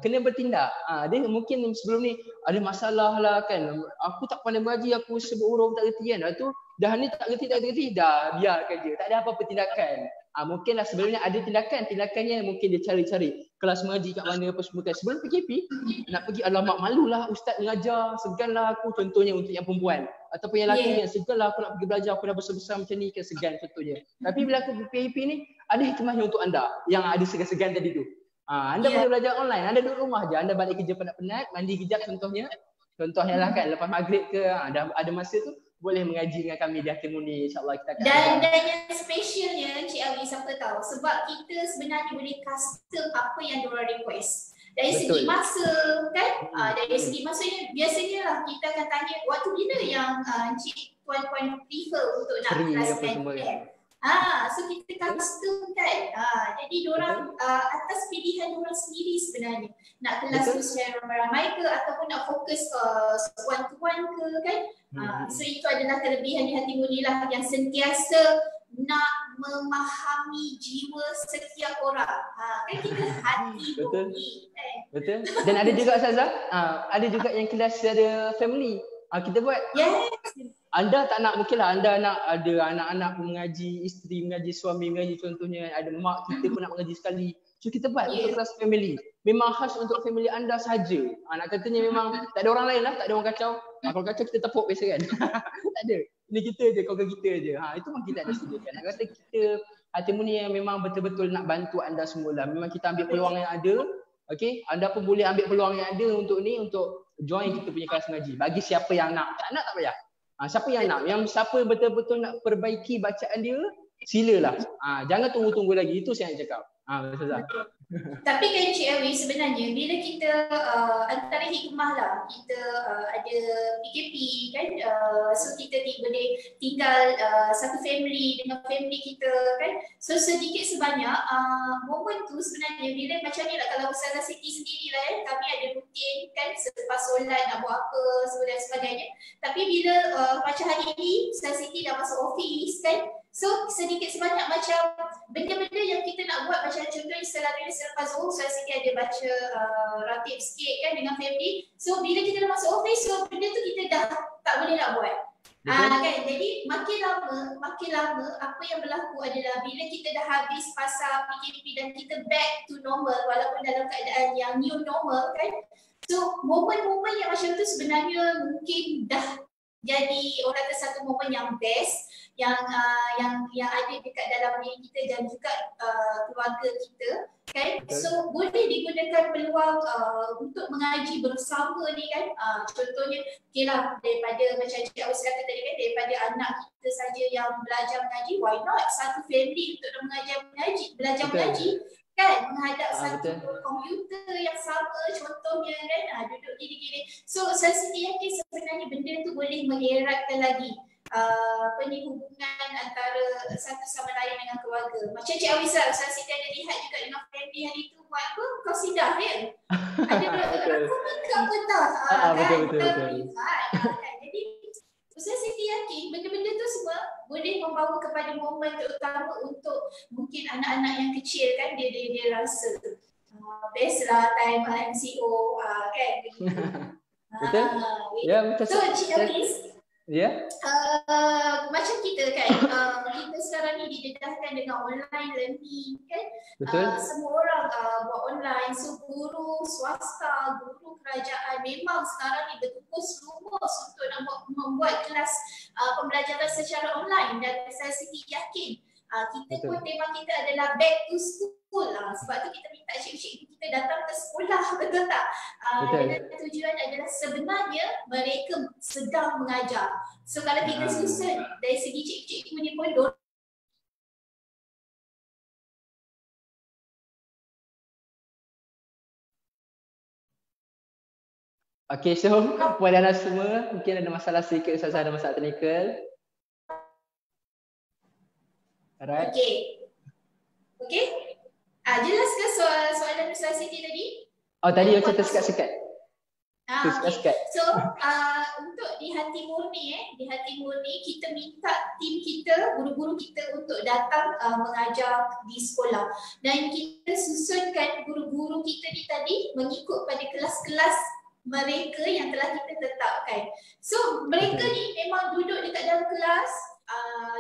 kena bertindak. Dia mungkin sebelum ni ada masalah lah kan. Aku tak pandai mengaji, aku sebut huruf tak reti kan. Tu dah ni tak reti, dah biarkan je. Tak ada apa-apa tindakan. Mungkinlah sebelumnya ada tindakannya mungkin dia cari-cari kelas mengaji kat mana apa semua kan. Sebelum PKP nak pergi, alamak malulah ustaz mengajar, seganlah aku, contohnya untuk yang perempuan ataupun yang lelaki yang seganlah aku nak pergi belajar, aku dah besar-besar macam ni kan, segan contohnya. Tapi bila aku PKP ni ada hikmahnya untuk anda yang ada segan-segan tadi tu. Anda boleh belajar online, anda duduk rumah je, anda balik kerja penat-penat, mandi kejap contohnya lah kan, lepas maghrib ke ada masa tu boleh mengaji dengan kami di Hartimuni, insya-Allah kita akan. Dan yang specialnya Encik Awis apa tahu, sebab kita sebenarnya boleh custom apa yang diorang request. Dari segi masa kan, dari segi masanya biasanya lah kita akan tanya waktu bila yang Encik Puan-puan prefer untuk nak kelaskan kan. So kita custom kan. Jadi diorang atas pilihan diorang sendiri sebenarnya nak kelas tu secara ramai-ramai ke ataupun nak fokus one to one ke kan. So itu adalah kelebihan di Hartimuni lah, yang sentiasa nak memahami jiwa setiap orang. Kan kita hati bunyi. Betul. Dan ada juga Ustazah, ada juga yang kelas secara family. Kita buat. Yes. Anda tak nak, mungkinlah anda nak ada anak-anak mengaji, isteri mengaji, suami mengaji contohnya, ada mak kita pun nak mengaji sekali. So kita buat untuk kelas family. Memang khas untuk family anda saja. Nak katanya memang tak ada orang lain lah, tak ada orang kacau. Kalau kacau kita tepuk biasa kan. Tak ada. Ini kita je, keluarga kita je. Itu memang kita ada sediakan. Nak kata kita Hartimuni yang memang betul-betul nak bantu anda semua lah. Memang kita ambil peluang yang ada. Okay, anda pun boleh ambil peluang yang ada untuk ni, untuk join kita punya kelas mengaji. Bagi siapa yang nak. Tak nak tak payah. Siapa yang nak, yang siapa betul-betul nak perbaiki bacaan dia, silalah. Jangan tunggu-tunggu lagi, itu saya nak cakap. Ustazah. Tapi kan Cik Awi, sebenarnya bila kita antara hikmah lah, kita ada PKP kan, so kita boleh tinggal satu family dengan family kita kan. So sedikit sebanyak momen tu sebenarnya bila macam ni lah, kalau Ustazah Siti sendiri lah kami ada rutin kan selepas solat nak buat apa dan sebagainya. Tapi bila macam hari ni Ustazah Siti dah masuk office kan, so sedikit sebanyak macam benda-benda yang kita nak buat, macam contohnya selepas Zuhur Ustazah Siti ada baca ratib sikit kan dengan family. So bila kita dah masuk office, so benda tu kita dah tak boleh nak buat. Kan, jadi makin lama apa yang berlaku adalah bila kita dah habis fasa PKP dan kita back to normal walaupun dalam keadaan yang new normal kan. So momen-momen yang macam tu sebenarnya mungkin dah jadi orang kata satu momen yang best yang ada dekat dalam diri kita dan juga keluarga kita kan. So boleh digunakan peluang untuk mengaji bersama ni kan. Contohnya okeylah, daripada macam Cik Awis kata tadi kan, daripada anak kita saja yang belajar mengaji, why not satu family untuk belajar mengaji kan, menghadap satu komputer yang sama contohnya kan, duduk gini-gini. So saya sendiri yakin sebenarnya benda tu boleh mengeratkan lagi hubungan antara satu sama lain dengan keluarga. Macam Cik Awisa, saya sendiri ada lihat juga dengan family hari tu buat apa, kau sidah ya? Ada rakun ke apa tak? Betul. Jadi saya sendiri yakin benda-benda tu semua boleh membawa kepada momen terutama untuk mungkin anak-anak yang kecil kan, dia rasa best lah time MCO kan. Betul? Ya, betul. So Cik Awis, macam kita kan, kita sekarang ni didedahkan dengan online learning kan. Semua orang buat online. So guru swasta, guru kerajaan memang sekarang ni bertukus lumus untuk nak membuat kelas pembelajaran secara online. Dan saya sedikit yakin kita pun tema kita adalah back to school lah. Sebab tu kita minta cikgu-cikgu kita datang ke sekolah, betul tak? Dan tujuan adalah sebenarnya mereka sedang mengajar. So kalau kita susun dari segi cikgu-cikgu ni pun Okay, so puan dan semua mungkin ada masalah sedikit, Ustazah ada masalah teknikal. Alright. Okay. Jelas ke soalan Ustazah Siti tadi? Tadi macam tersekat-sekat. So untuk di hati murni kita minta tim kita, guru-guru kita untuk datang mengajar di sekolah, dan kita susunkan guru-guru kita ni tadi mengikut pada kelas-kelas mereka yang telah kita tetapkan. So mereka ni memang duduk dekat dalam kelas,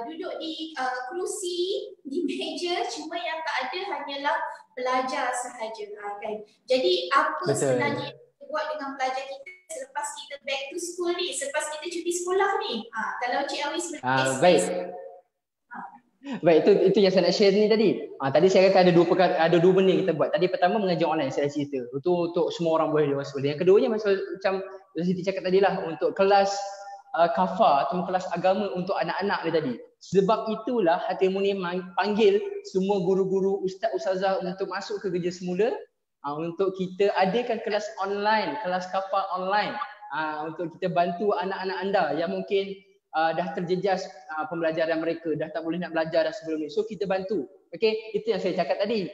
duduk di kerusi, di meja, cuma yang tak ada hanyalah pelajar sahaja kan. Jadi apa sebenarnya buat dengan pelajar kita selepas kita back to school ni, selepas kita cuti sekolah ni? Kalau Cik Awis Baik, itu yang saya nak share ni tadi. Tadi saya kata ada dua benda yang kita buat. Tadi pertama mengajar online, saya cerita. Itu untuk semua orang boleh masuk. Yang keduanya macam Siti cakap tadi lah, untuk kelas kafar atau kelas agama untuk anak-anak dia tadi. Sebab itulah Hati Murni panggil semua guru-guru, ustaz-ustazah untuk masuk ke kerja semula, untuk kita adakan kelas online, kelas kafar online, untuk kita bantu anak-anak anda yang mungkin dah terjejas pembelajaran mereka, dah tak boleh nak belajar dah sebelum ni. So kita bantu. Okay, itu yang saya cakap tadi.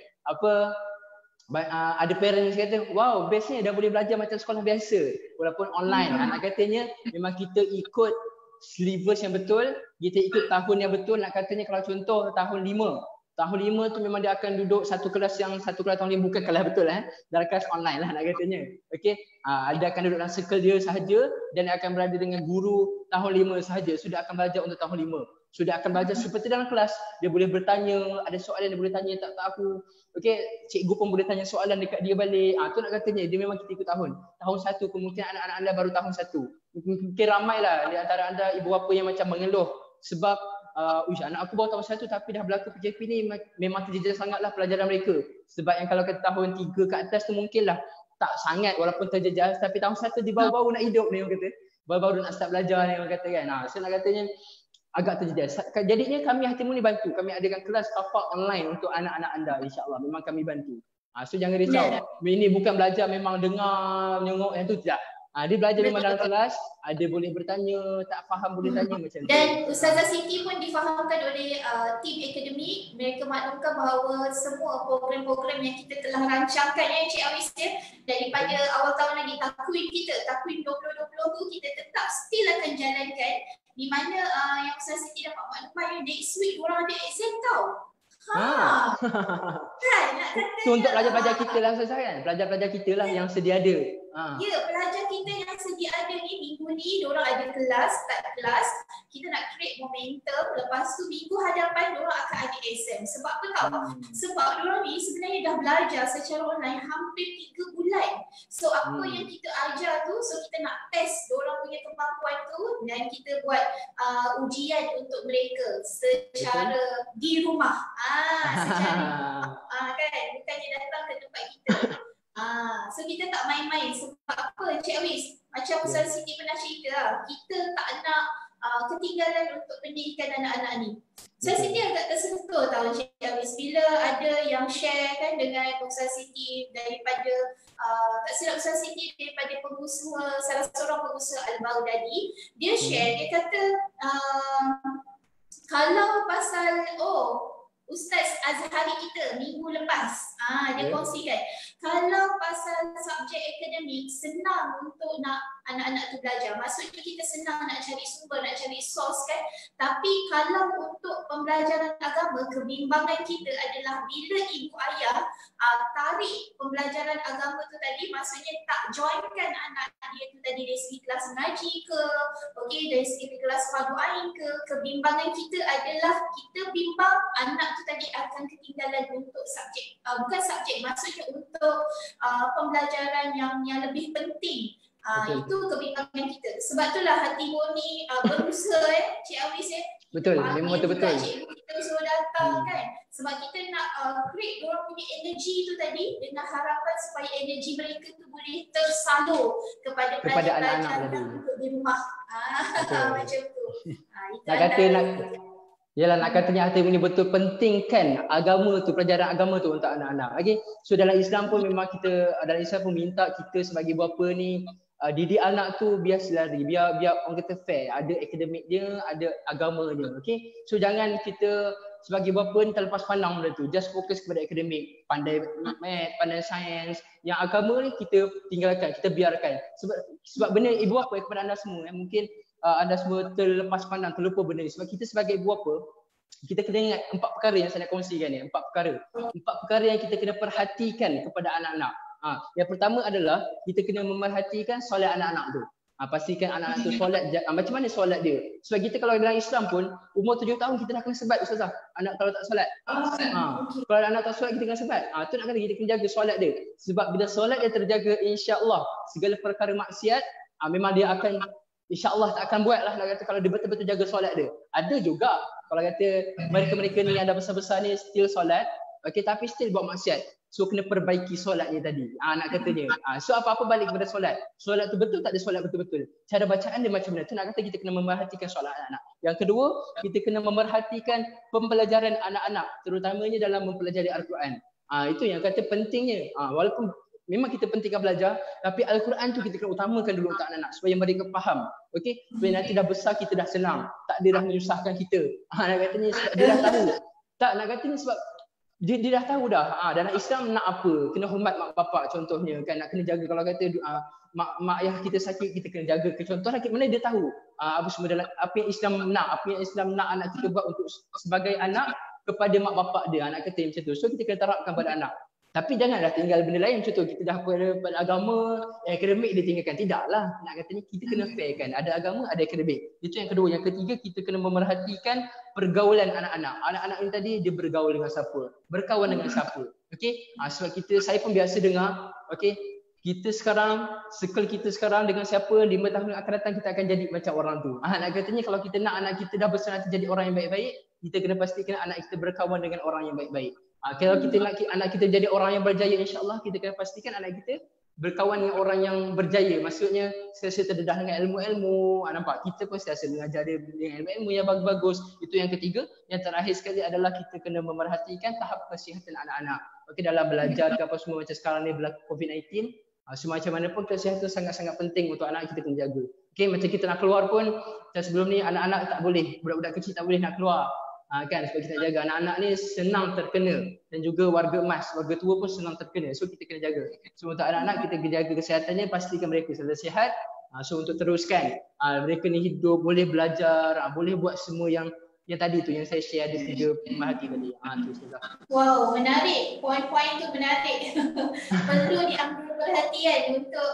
Ada parents kata, wow, bestnya dah boleh belajar macam sekolah biasa walaupun online. Nak katanya memang kita ikut syllabus yang betul, kita ikut tahun yang betul. Nak katanya kalau contoh tahun 5 tu memang dia akan duduk satu kelas tahun 5, bukan kelas betul dalam kelas online lah nak katanya. Okey, dia akan duduk dalam circle dia sahaja dan dia akan berada dengan guru tahun 5 sahaja. Sudah akan belajar untuk tahun 5. Sudah akan belajar seperti dalam kelas. Dia boleh bertanya, ada soalan dia boleh tanya, tak tahu. Okey, cikgu pun boleh tanya soalan dekat dia balik. Tu nak katanya dia memang kita ikut tahun. Tahun 1 kemungkinan anak-anak anda baru tahun 1. Mungkin ramailah di antara anda ibu bapa yang macam mengeluh sebab anak aku baru tahun 1 tapi dah berlaku PKP ni, memang terjejas sangatlah pelajaran mereka. Sebab yang kalau kata tahun 3 ke atas tu mungkinlah tak sangat walaupun terjejas, tapi tahun 1 dia baru-baru nak hidup ni orang kata. Baru-baru nak start belajar ni orang kata kan. So nak katanya agak terjejas. Jadinya kami Hati Murni bantu. Kami adakan kelas tapak online untuk anak-anak anda, insya-Allah. Memang kami bantu. So jangan risau. Ini bukan belajar memang dengar, nyengok yang tu, tidak. Dia belajar memang dalam kelas, ada boleh bertanya, tak faham boleh tanya macam tu. Dan Ustazah Siti pun difahamkan oleh tim akademik. Mereka maklumkan bahawa semua program-program yang kita telah rancangkan Cik Awis daripada awal tahun lagi, takwim kita, takwim 2020 tu kita tetap still akan jalankan, di mana yang Ustazah Siti dapat maklumat next week orang ada exam tau. Kan nak kata untuk pelajar-pelajar kita lah Ustazah kan? Pelajar-pelajar kita lah yang sedia ada. Ya, pelajar kita yang sedia ada ni minggu ni diorang ada kelas, start kelas. Kita nak create momentum. Lepas tu minggu hadapan diorang akan ada exam. Sebab apa tau? Sebab diorang ni sebenarnya dah belajar secara online hampir 3 bulan. So apa yang kita ajar tu, so kita nak test diorang punya kemampuan tu dan kita buat ujian untuk mereka secara di rumah. Secara kan, bukannya datang ke tempat kita. So kita tak main-main. Sebab apa Cik Awis? Macam Ustazah Siti pernah cerita, kita tak nak ketinggalan untuk pendidikan anak-anak ni. Ustazah Siti agak tersentuh tau Cik Awis bila ada yang share kan dengan Ustazah Siti daripada tak silap Ustazah Siti daripada pengusaha, salah seorang pengusaha Al-Baghdadi. Dia share, dia kata kalau pasal Ustaz Azhari kita minggu lepas dia kongsikan kalau pasal subjek akademik senang untuk nak anak-anak tu belajar. Maksudnya kita senang nak cari sumber, nak cari source kan. Tapi kalau untuk pembelajaran agama, kebimbangan kita adalah bila ibu ayah tarik pembelajaran agama tu tadi, maksudnya tak joinkan anak dia tu tadi dari segi kelas mengaji ke, dari segi kelas fardu ain ke, kebimbangan kita adalah kita bimbang anak tu tadi akan ketinggalan untuk subjek, bukan subjek, maksudnya untuk pembelajaran yang lebih penting. Itu kebimbangan kita. Sebab itulah Hati Murni berusaha Cik Awis betul, memang betul-betul. Cikgu kita suruh datang kan. Sebab kita nak create diorang punya energi tu tadi dengan harapan supaya energi mereka tu boleh tersalur kepada pelajar-pelajar untuk di rumah. Macam tu. Nak kata yalah, nak katanya Hati Murni betul pentingkan agama tu, pelajaran agama tu untuk anak-anak. So dalam Islam pun memang kita, dalam Islam pun minta kita sebagai bapa ni didik anak tu biar selari, biar orang kata fair, ada akademik dia, ada agama dia. So jangan kita sebagai bapa ni terlepas pandang benda tu, just fokus kepada akademik, pandai math, pandai sains. Yang agama ni kita tinggalkan, kita biarkan. Sebab benda ibu bapa kepada anda semua mungkin anda semua terlepas pandang, terlupa benda ni. Sebab kita sebagai ibu bapa, kita kena ingat 4 perkara yang saya nak kongsikan ni. 4 perkara yang kita kena perhatikan kepada anak-anak. Yang pertama adalah kita kena memerhatikan solat anak-anak tu. Pastikan anak-anak tu solat. Macam mana solat dia? Sebab kita kalau dalam Islam pun umur 7 tahun kita dah kena sebat Ustazah. Anak kalau tak solat. Kalau anak tak solat kita kena sebat. Tu nak kata kita kena jaga solat dia. Sebab bila solat dia terjaga, insya-Allah segala perkara maksiat memang dia akan, insya-Allah tak akan buat lah. Nak kata kalau dia betul-betul jaga solat dia. Ada juga kalau kata mereka-mereka ni yang dah besar-besar ni still solat, tapi still buat maksiat. So kena perbaiki solatnya tadi. Nak katanya. So apa-apa balik kepada solat. Solat tu betul tak ada solat betul-betul. Cara bacaan dia macam mana? Tu nak kata kita kena memerhatikan solat anak-anak. Yang kedua, kita kena memerhatikan pembelajaran anak-anak, terutamanya dalam mempelajari Al-Quran. Itu yang kata pentingnya. Walaupun memang kita pentingkan belajar, tapi Al-Quran tu kita kena utamakan dulu untuk anak-anak supaya mereka faham. Supaya nanti dah besar kita dah senang. Tak dia dah menyusahkan kita. Nak katanya sebab dia dah tahu. Tak, nak katanya sebab dia dah tahu dah. Dalam Islam nak apa? Kena hormat mak bapak contohnya kan. Nak kena jaga kalau kata mak ayah kita sakit, kita kena jaga ke contoh lagi mana dia tahu. Apa semua dalam apa yang Islam nak, apa yang Islam nak anak kita buat untuk sebagai anak kepada mak bapak dia. Anak kata macam tu. So kita kena terapkan pada anak. Tapi janganlah tinggal benda lain macam tu. Kita dah pada agama, akademik dia tinggalkan. Tidaklah. Nak katanya kita kena fair kan. Ada agama, ada akademik. Itu yang kedua. Yang ketiga, kita kena memerhatikan pergaulan anak-anak. Anak-anak ini tadi dia bergaul dengan siapa? Berkawan dengan siapa? Sebab saya pun biasa dengar, kita sekarang, circle kita sekarang dengan siapa, 5 tahun akan datang kita akan jadi macam orang tu. Nak katanya kalau kita nak anak kita dah besar nanti jadi orang yang baik-baik, kita kena pastikan anak kita berkawan dengan orang yang baik-baik. Kalau kita nak anak kita jadi orang yang berjaya, insya-Allah kita kena pastikan anak kita berkawan dengan orang yang berjaya. Maksudnya sentiasa terdedah dengan ilmu-ilmu. Nampak? Kita pun sentiasa mengajar dia dengan ilmu-ilmu yang bagus-bagus. Itu yang ketiga. Yang terakhir sekali adalah kita kena memerhatikan tahap kesihatan anak-anak. Okey, dalam belajar ke apa semua macam sekarang ni berlaku COVID-19, semacam mana pun kesihatan sangat-sangat penting untuk anak kita kena jaga. Okey, macam kita nak keluar pun macam sebelum ni anak-anak tak boleh, budak-budak kecil tak boleh nak keluar. Kan sebab kita jaga anak-anak ni senang terkena, dan juga warga emas, warga tua pun senang terkena. So kita kena jaga. So untuk anak-anak kita kena jaga kesehatannya, pastikan mereka selalu sihat. So untuk teruskan mereka ni hidup, boleh belajar, boleh buat semua yang tadi tu yang saya share ada 3 pemerhati tadi. Tu saja. Wow, menarik. Poin-poin tu menarik. Perlu diambil perhatian untuk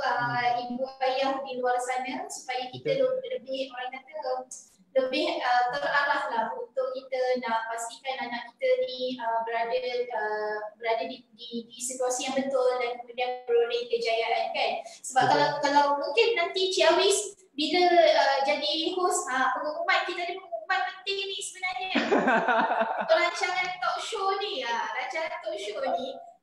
ibu ayah di luar sana supaya kita lebih, orang kata, lebih terarah lah untuk kita nak pastikan anak kita ni berada di situasi yang betul dan kemudian beroleh kejayaan, kan. Sebab kalau mungkin nanti Cik Awis bila jadi host, pengumuman kita ni, pengumuman penting ni sebenarnya. Rancangan talk show ni,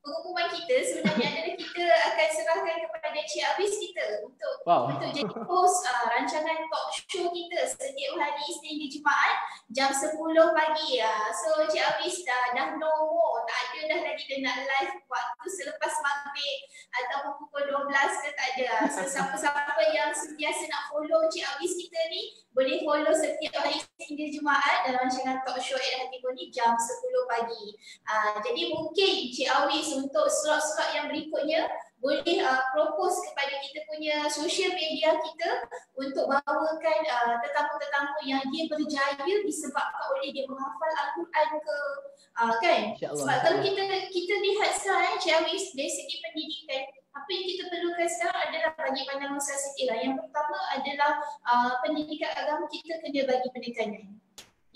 pengumuman kita sebenarnya adalah kita akan serahkan kepada Cik Awis kita untuk jadi host rancangan talk show kita setiap hari Isnin di Jumaat jam 10 pagi. So Cik Awis dah no more, tak ada dah lagi dia nak live waktu selepas maghrib ataupun pukul 12 ke, tak ada. So siapa-siapa yang sentiasa nak follow Cik Awis kita ni boleh follow setiap hari Isnin di Jumaat dalam rancangan talk show Ed Hatibu ni jam 10 pagi. Jadi mungkin Cik Awis untuk slot-slot yang berikutnya boleh propose kepada kita punya social media kita untuk bawakan tetamu-tetamu yang dia berjaya disebabkan oleh dia menghafal Al-Quran ke, kan? Sebab kalau kita lihat sekarang Cik Awis dari segi pendidikan, apa yang kita perlukan sekarang adalah bagi pandang Musa Siti lah. Yang pertama adalah pendidikan agama kita kena bagi penekanan.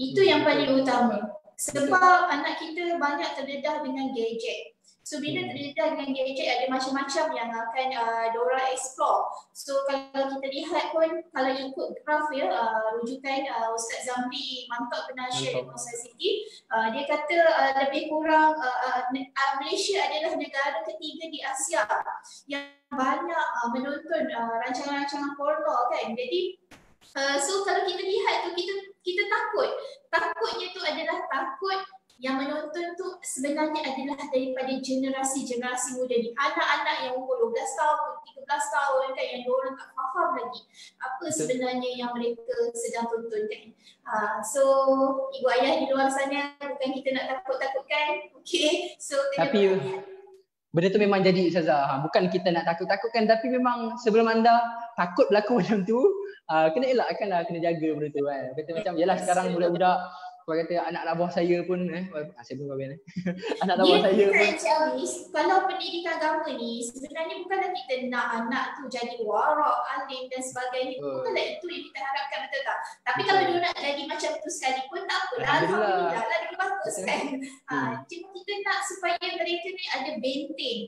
Itu yang paling utama. Sebab anak kita banyak terdedah dengan gadget. So bila terdedah dengan gadget, ada macam-macam yang akan diorang explore. So kalau kita lihat pun, kalau ikut graf ya, rujukan Ustaz Zamri Mantap pernah share dengan Ustaz Siti, dia kata lebih kurang Malaysia adalah negara ketiga di Asia yang banyak menonton rancangan-rancangan porno, kan. Jadi so kalau kita lihat tu, kita takut. Takutnya tu adalah takut yang menonton tu sebenarnya adalah daripada generasi-generasi muda ni. Anak-anak yang umur 12 tahun, 13 tahun, kan, yang diorang tak faham lagi apa sebenarnya yang mereka sedang tonton, kan. So ibu ayah di luar sana, bukan kita nak takut-takutkan, okay. So tapi benda tu memang jadi, Ustazah. Bukan kita nak takut-takutkan, tapi memang sebelum anda takut berlaku macam tu, kena elakkanlah, kena jaga benda tu, kan. Kata macam, yalah sekarang budak-budak, kalau kata anak-anak buah saya pun, saya pun kahwin anak-anak buah saya pun. Kalau pendidikan agama ni, sebenarnya bukanlah kita nak anak tu jadi warak, alim dan sebagainya. Bukanlah itu yang kita harapkan, betul tak? Tapi kalau dia nak jadi macam tu sekalipun, tak apalah. Alhamdulillah lah, dia bagus, kan. Cuma kita nak supaya mereka ni ada benteng.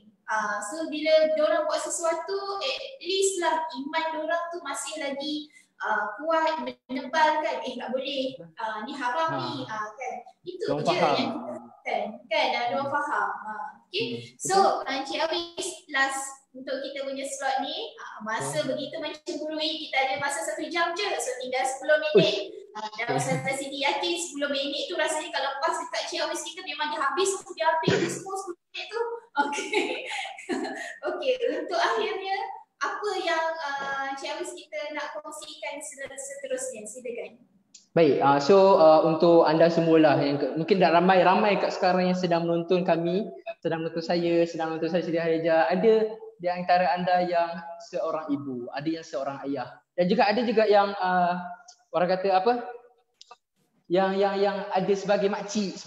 So bila diorang buat sesuatu, at least lah iman diorang tu masih lagi kuat, menebal, kan. Tak boleh, ni haram ni, kan. Itu je faham. yang kita kan diorang faham. Okay. So Encik Awis, last untuk kita punya slot ni, masa begitu mencemburui, kita ada masa 1 jam je, so tinggal 10 minit. Dan Ustazah Siti yakin 10 minit tu rasanya kalau pas dekat Encik Awis kita memang dia habis semua 10 minit tu. Okay. Okay, untuk akhirnya apa yang Encik Awis kita nak kongsikan seterusnya, silakan. Baik, so untuk anda semualah yang mungkin dah ramai kat sekarang yang sedang menonton kami, sedang menonton saya, Siti Harijah, ada di antara anda yang seorang ibu, ada yang seorang ayah, dan juga ada juga yang orang kata apa? Yang ada sebagai makcik,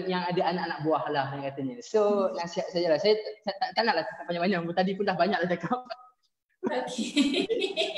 yang ada anak-anak buah lah yang katanya. So nasihat sajalah, saya tak naklah cakap banyak-banyak, tadi pun dah banyak dah cakap. Okay.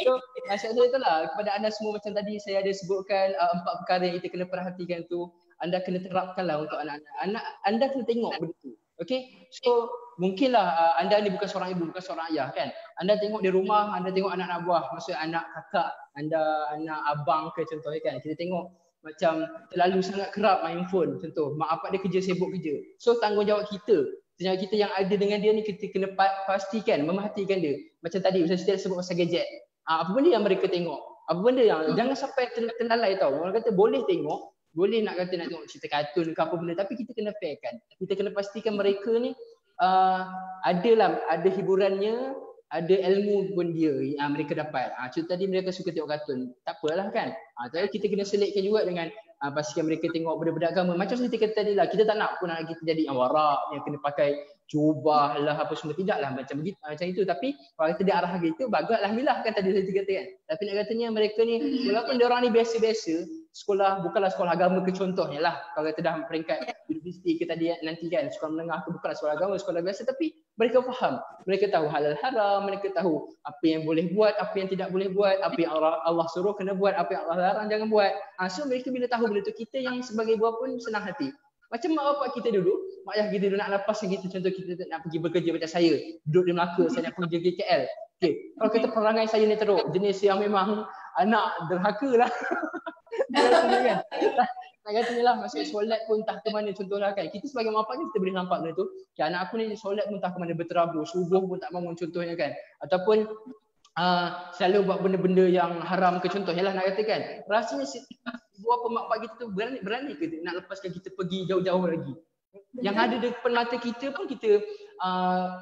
So nasihat saya itulah kepada anda semua, macam tadi saya ada sebutkan 4 perkara yang kita kena perhatikan tu, anda kena terapkanlah untuk anak-anak. Anda kena tengok benda tu. Okay, so mungkinlah anda ni bukan seorang ibu, bukan seorang ayah, kan. Anda tengok di rumah, anda tengok anak-anak buah, maksudnya anak kakak anda, anak abang ke contohnya, kan. Kita tengok macam terlalu sangat kerap main phone, contoh mak bapak dia kerja, sibuk kerja. So tanggungjawab kita Senjata kita yang ada dengan dia ni kita kena pastikan, memerhatikan dia. Macam tadi Ustaz Siti sebut pasal gadget. Apa benda yang mereka tengok? Apa benda yang jangan sampai terlalai tau. Orang kata boleh tengok, boleh nak tengok cerita kartun ke apa benda, tapi kita kena fairkan. Kita kena pastikan mereka ni ada hiburannya, ada ilmu pun dia mereka dapat. Contoh tadi mereka suka tengok kartun, tak apalah kan. Tapi kita kena selitkan juga dengan pastikan mereka tengok benda-benda agama. Macam saya kata tadi lah, kita tak nak pun anak kita jadi warak yang kena pakai jubah lah apa semua, tidaklah macam begitu, macam itu. Tapi kalau kita diarah gitu, bagus alhamdulillah kan tadi saya kata kan. Tapi nak katanya mereka ni walaupun dia orang ni biasa-biasa, sekolah bukanlah sekolah agama ke contohnya lah. Kalau kita dah peringkat universiti ke tadi nanti kan, sekolah menengah tu bukanlah sekolah agama, sekolah biasa, tapi mereka faham. Mereka tahu halal haram, mereka tahu apa yang boleh buat, apa yang tidak boleh buat, apa yang Allah suruh kena buat, apa yang Allah larang jangan buat. So mereka bila tahu benda tu, kita yang sebagai buah pun senang hati. Macam mak bapak kita dulu, mak ayah kita dulu nak lepaskan kita, contoh kita nak pergi bekerja macam saya, duduk di Melaka, saya nak pergi ke KL. Okay. Kalau kita perangai saya ni teruk, jenis yang memang anak derhaka lah. Kan? Nak katanya lah, maksudnya solat pun entah ke mana contohlah kan. Kita sebagai mak bapak kita boleh nampak benda tu. Okay, anak aku ni solat pun entah ke mana, berterabur, subuh pun tak bangun contohnya kan. Ataupun selalu buat benda-benda yang haram ke contohnya lah nak katakan. Rasanya buat mak bapak kita tu berani ke nak lepaskan kita pergi jauh-jauh lagi. Yang ada depan mata kita pun kita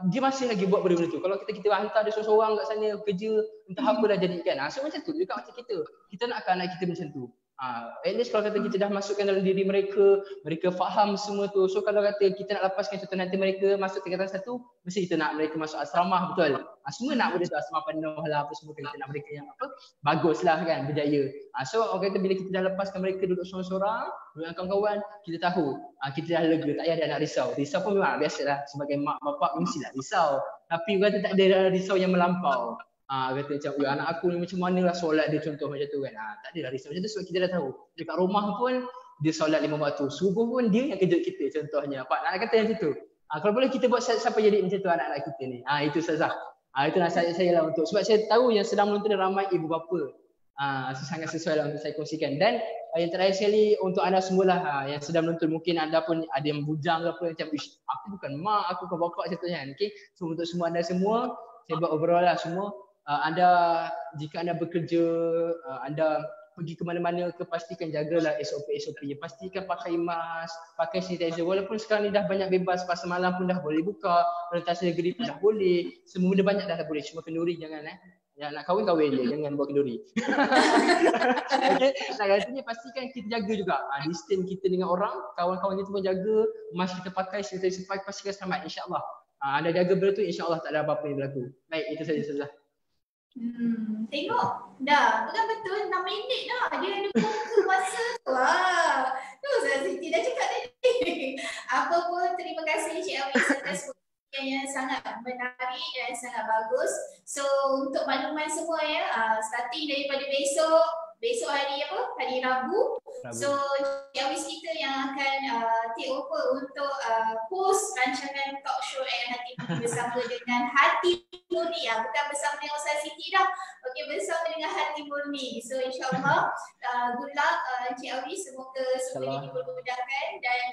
dia masih lagi buat benda-benda tu. Kalau kita hantar dia seorang-seorang kat sana kerja, entah apa dah jadikan. So macam tu juga macam kita. Kita nakkan anak kita macam tu. At least kalau kata kita dah masukkan dalam diri mereka, mereka faham semua tu. So kalau kata kita nak lepaskan contoh nanti mereka masuk tingkatan 1, mesti kita nak mereka masuk asrama, betul? Semua nak benda tu, asrama penuh lah apa semua, kita nak mereka yang apa bagus lah kan, berjaya. So orang kata bila kita dah lepaskan mereka duduk seorang-seorang, duduk dengan kawan-kawan, kita tahu kita dah lega, tak payah nak risau. Risau pun memang biasalah, sebagai mak bapak mestilah risau. Tapi orang kata tak ada risau yang melampau. Kata macam anak aku ni macam mana lah solat dia, contoh macam tu kan. Tak adalah risau macam tu sebab kita dah tahu. Dekat rumah pun dia solat 5 waktu. Subuh pun dia yang kejut kita contohnya. Pak nak kata macam tu. Kalau boleh kita buat siapa jadi macam tu anak-anak kita ni. Itu Ustazah. Itu nasihat saya lah untuk, sebab saya tahu yang sedang menonton ramai ibu bapa. Sangat sesuai lah untuk saya kongsikan. Dan yang terakhir sekali untuk anda semualah yang sedang menonton, mungkin anda pun ada yang bujang ke apa macam aku bukan mak, aku bukan bapak contohnya kan. Okay? So untuk semua anda semua, saya buat overall lah semua. Anda jika anda bekerja, anda pergi ke mana-mana, pastikan jagalah SOP-nya. Pastikan pakai mask, pakai sanitizer. Walaupun sekarang ni dah banyak bebas, pasar malam pun dah boleh buka, perlintasan negeri pun dah boleh. Semua benda banyak dah boleh. Cuma kenduri jangan yang nak kahwin je, jangan buat kenduri. Okay, nak katanya pastikan kita jaga juga distance kita dengan orang, kawan-kawan kita pun jaga, mask kita pakai, sanitizer pakai, pastikan selamat insya-Allah. Anda jaga benda tu, insya-Allah tak ada apa-apa yang berlaku. Baik, itu saja Ustazah. Tengok dah, bukan betul 6 minit dah dia ada buka masa tu. Tu Ustazah Siti dah cakap tadi. Apa pun terima kasih Cik Awis atas yang sangat menarik dan sangat bagus. So untuk makluman semua ya, starting daripada besok hari apa? Hari Rabu. So Cik Awis kita yang akan take over untuk host rancangan talk show Hati bersama dengan Hati Murni, bukan bersama dengan Ustazah Siti dah. Okey, bersama dengan Hati Murni. So insya-Allah good luck Cik Awis, semoga semuanya dipermudahkan dan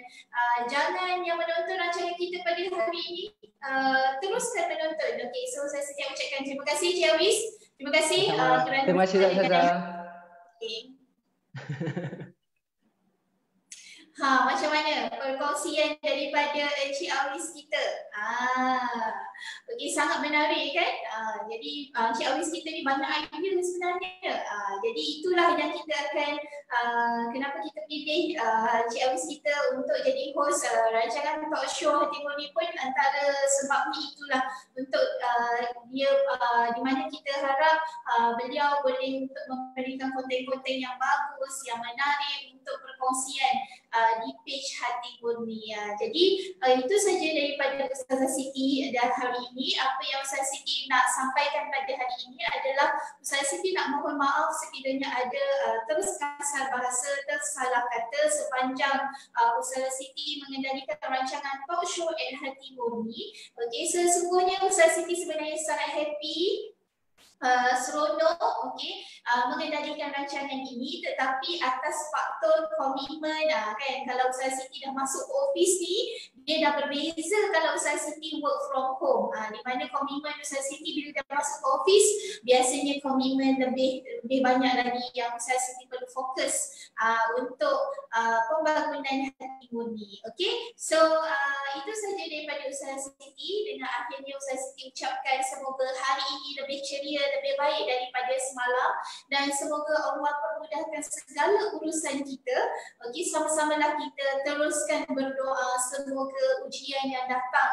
jangan yang menonton rancangan kita pada hari ini teruskan menonton. Okey, so saya setiap ucapkan terima kasih Cik Awis. Terima kasih kerana terima kasih Ustazah. Macam mana perkongsian daripada Cik Awis kita? Okey, sangat menarik kan? Jadi Cik Awis kita ni banyak idea sebenarnya. Jadi itulah yang kita akan kenapa kita pilih Cik Awis kita untuk jadi host rancangan talk show Hati Murni pun antara sebabnya itulah, untuk dia di mana kita harap beliau boleh untuk memberikan konten-konten yang bagus, yang menarik untuk perkongsian di page Hati Murni. Jadi itu saja daripada Ustazah Siti dan hari ini. Apa yang Ustazah Siti nak sampaikan pada hari ini adalah Ustazah Siti nak mohon maaf sekiranya ada terkasar bahasa, tersalah kata sepanjang Ustazah Siti mengendalikan rancangan talk show Hati Murni. Okey, sesungguhnya Ustazah Siti sebenarnya sangat happy, seronok mengendalikan rancangan ini, tetapi atas faktor komitmen kan, kalau Ustazah Siti dah masuk ke office ni, dia dah berbeza kalau Ustaz Siti work from home. Di mana komitmen Ustaz Siti bila dah masuk ke office, biasanya komitmen lebih banyak lagi yang Ustaz Siti perlu fokus untuk pembangunan hati murni. Okay, so itu saja daripada Ustaz Siti. Dengan akhirnya Ustaz Siti ucapkan semoga hari ini lebih ceria, lebih baik daripada semalam, dan semoga Allah permudahkan segala urusan kita. Okay, sama-samalah kita teruskan berdoa semoga ujian yang datang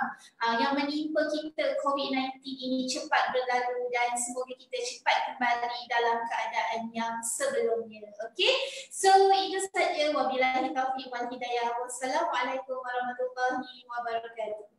yang menimpa kita COVID-19 ini cepat berlalu dan semoga kita cepat kembali dalam keadaan yang sebelumnya. Okay, so itu saja. Wabillahi taufiq wal hidayah. Wassalamualaikum warahmatullahi wabarakatuh.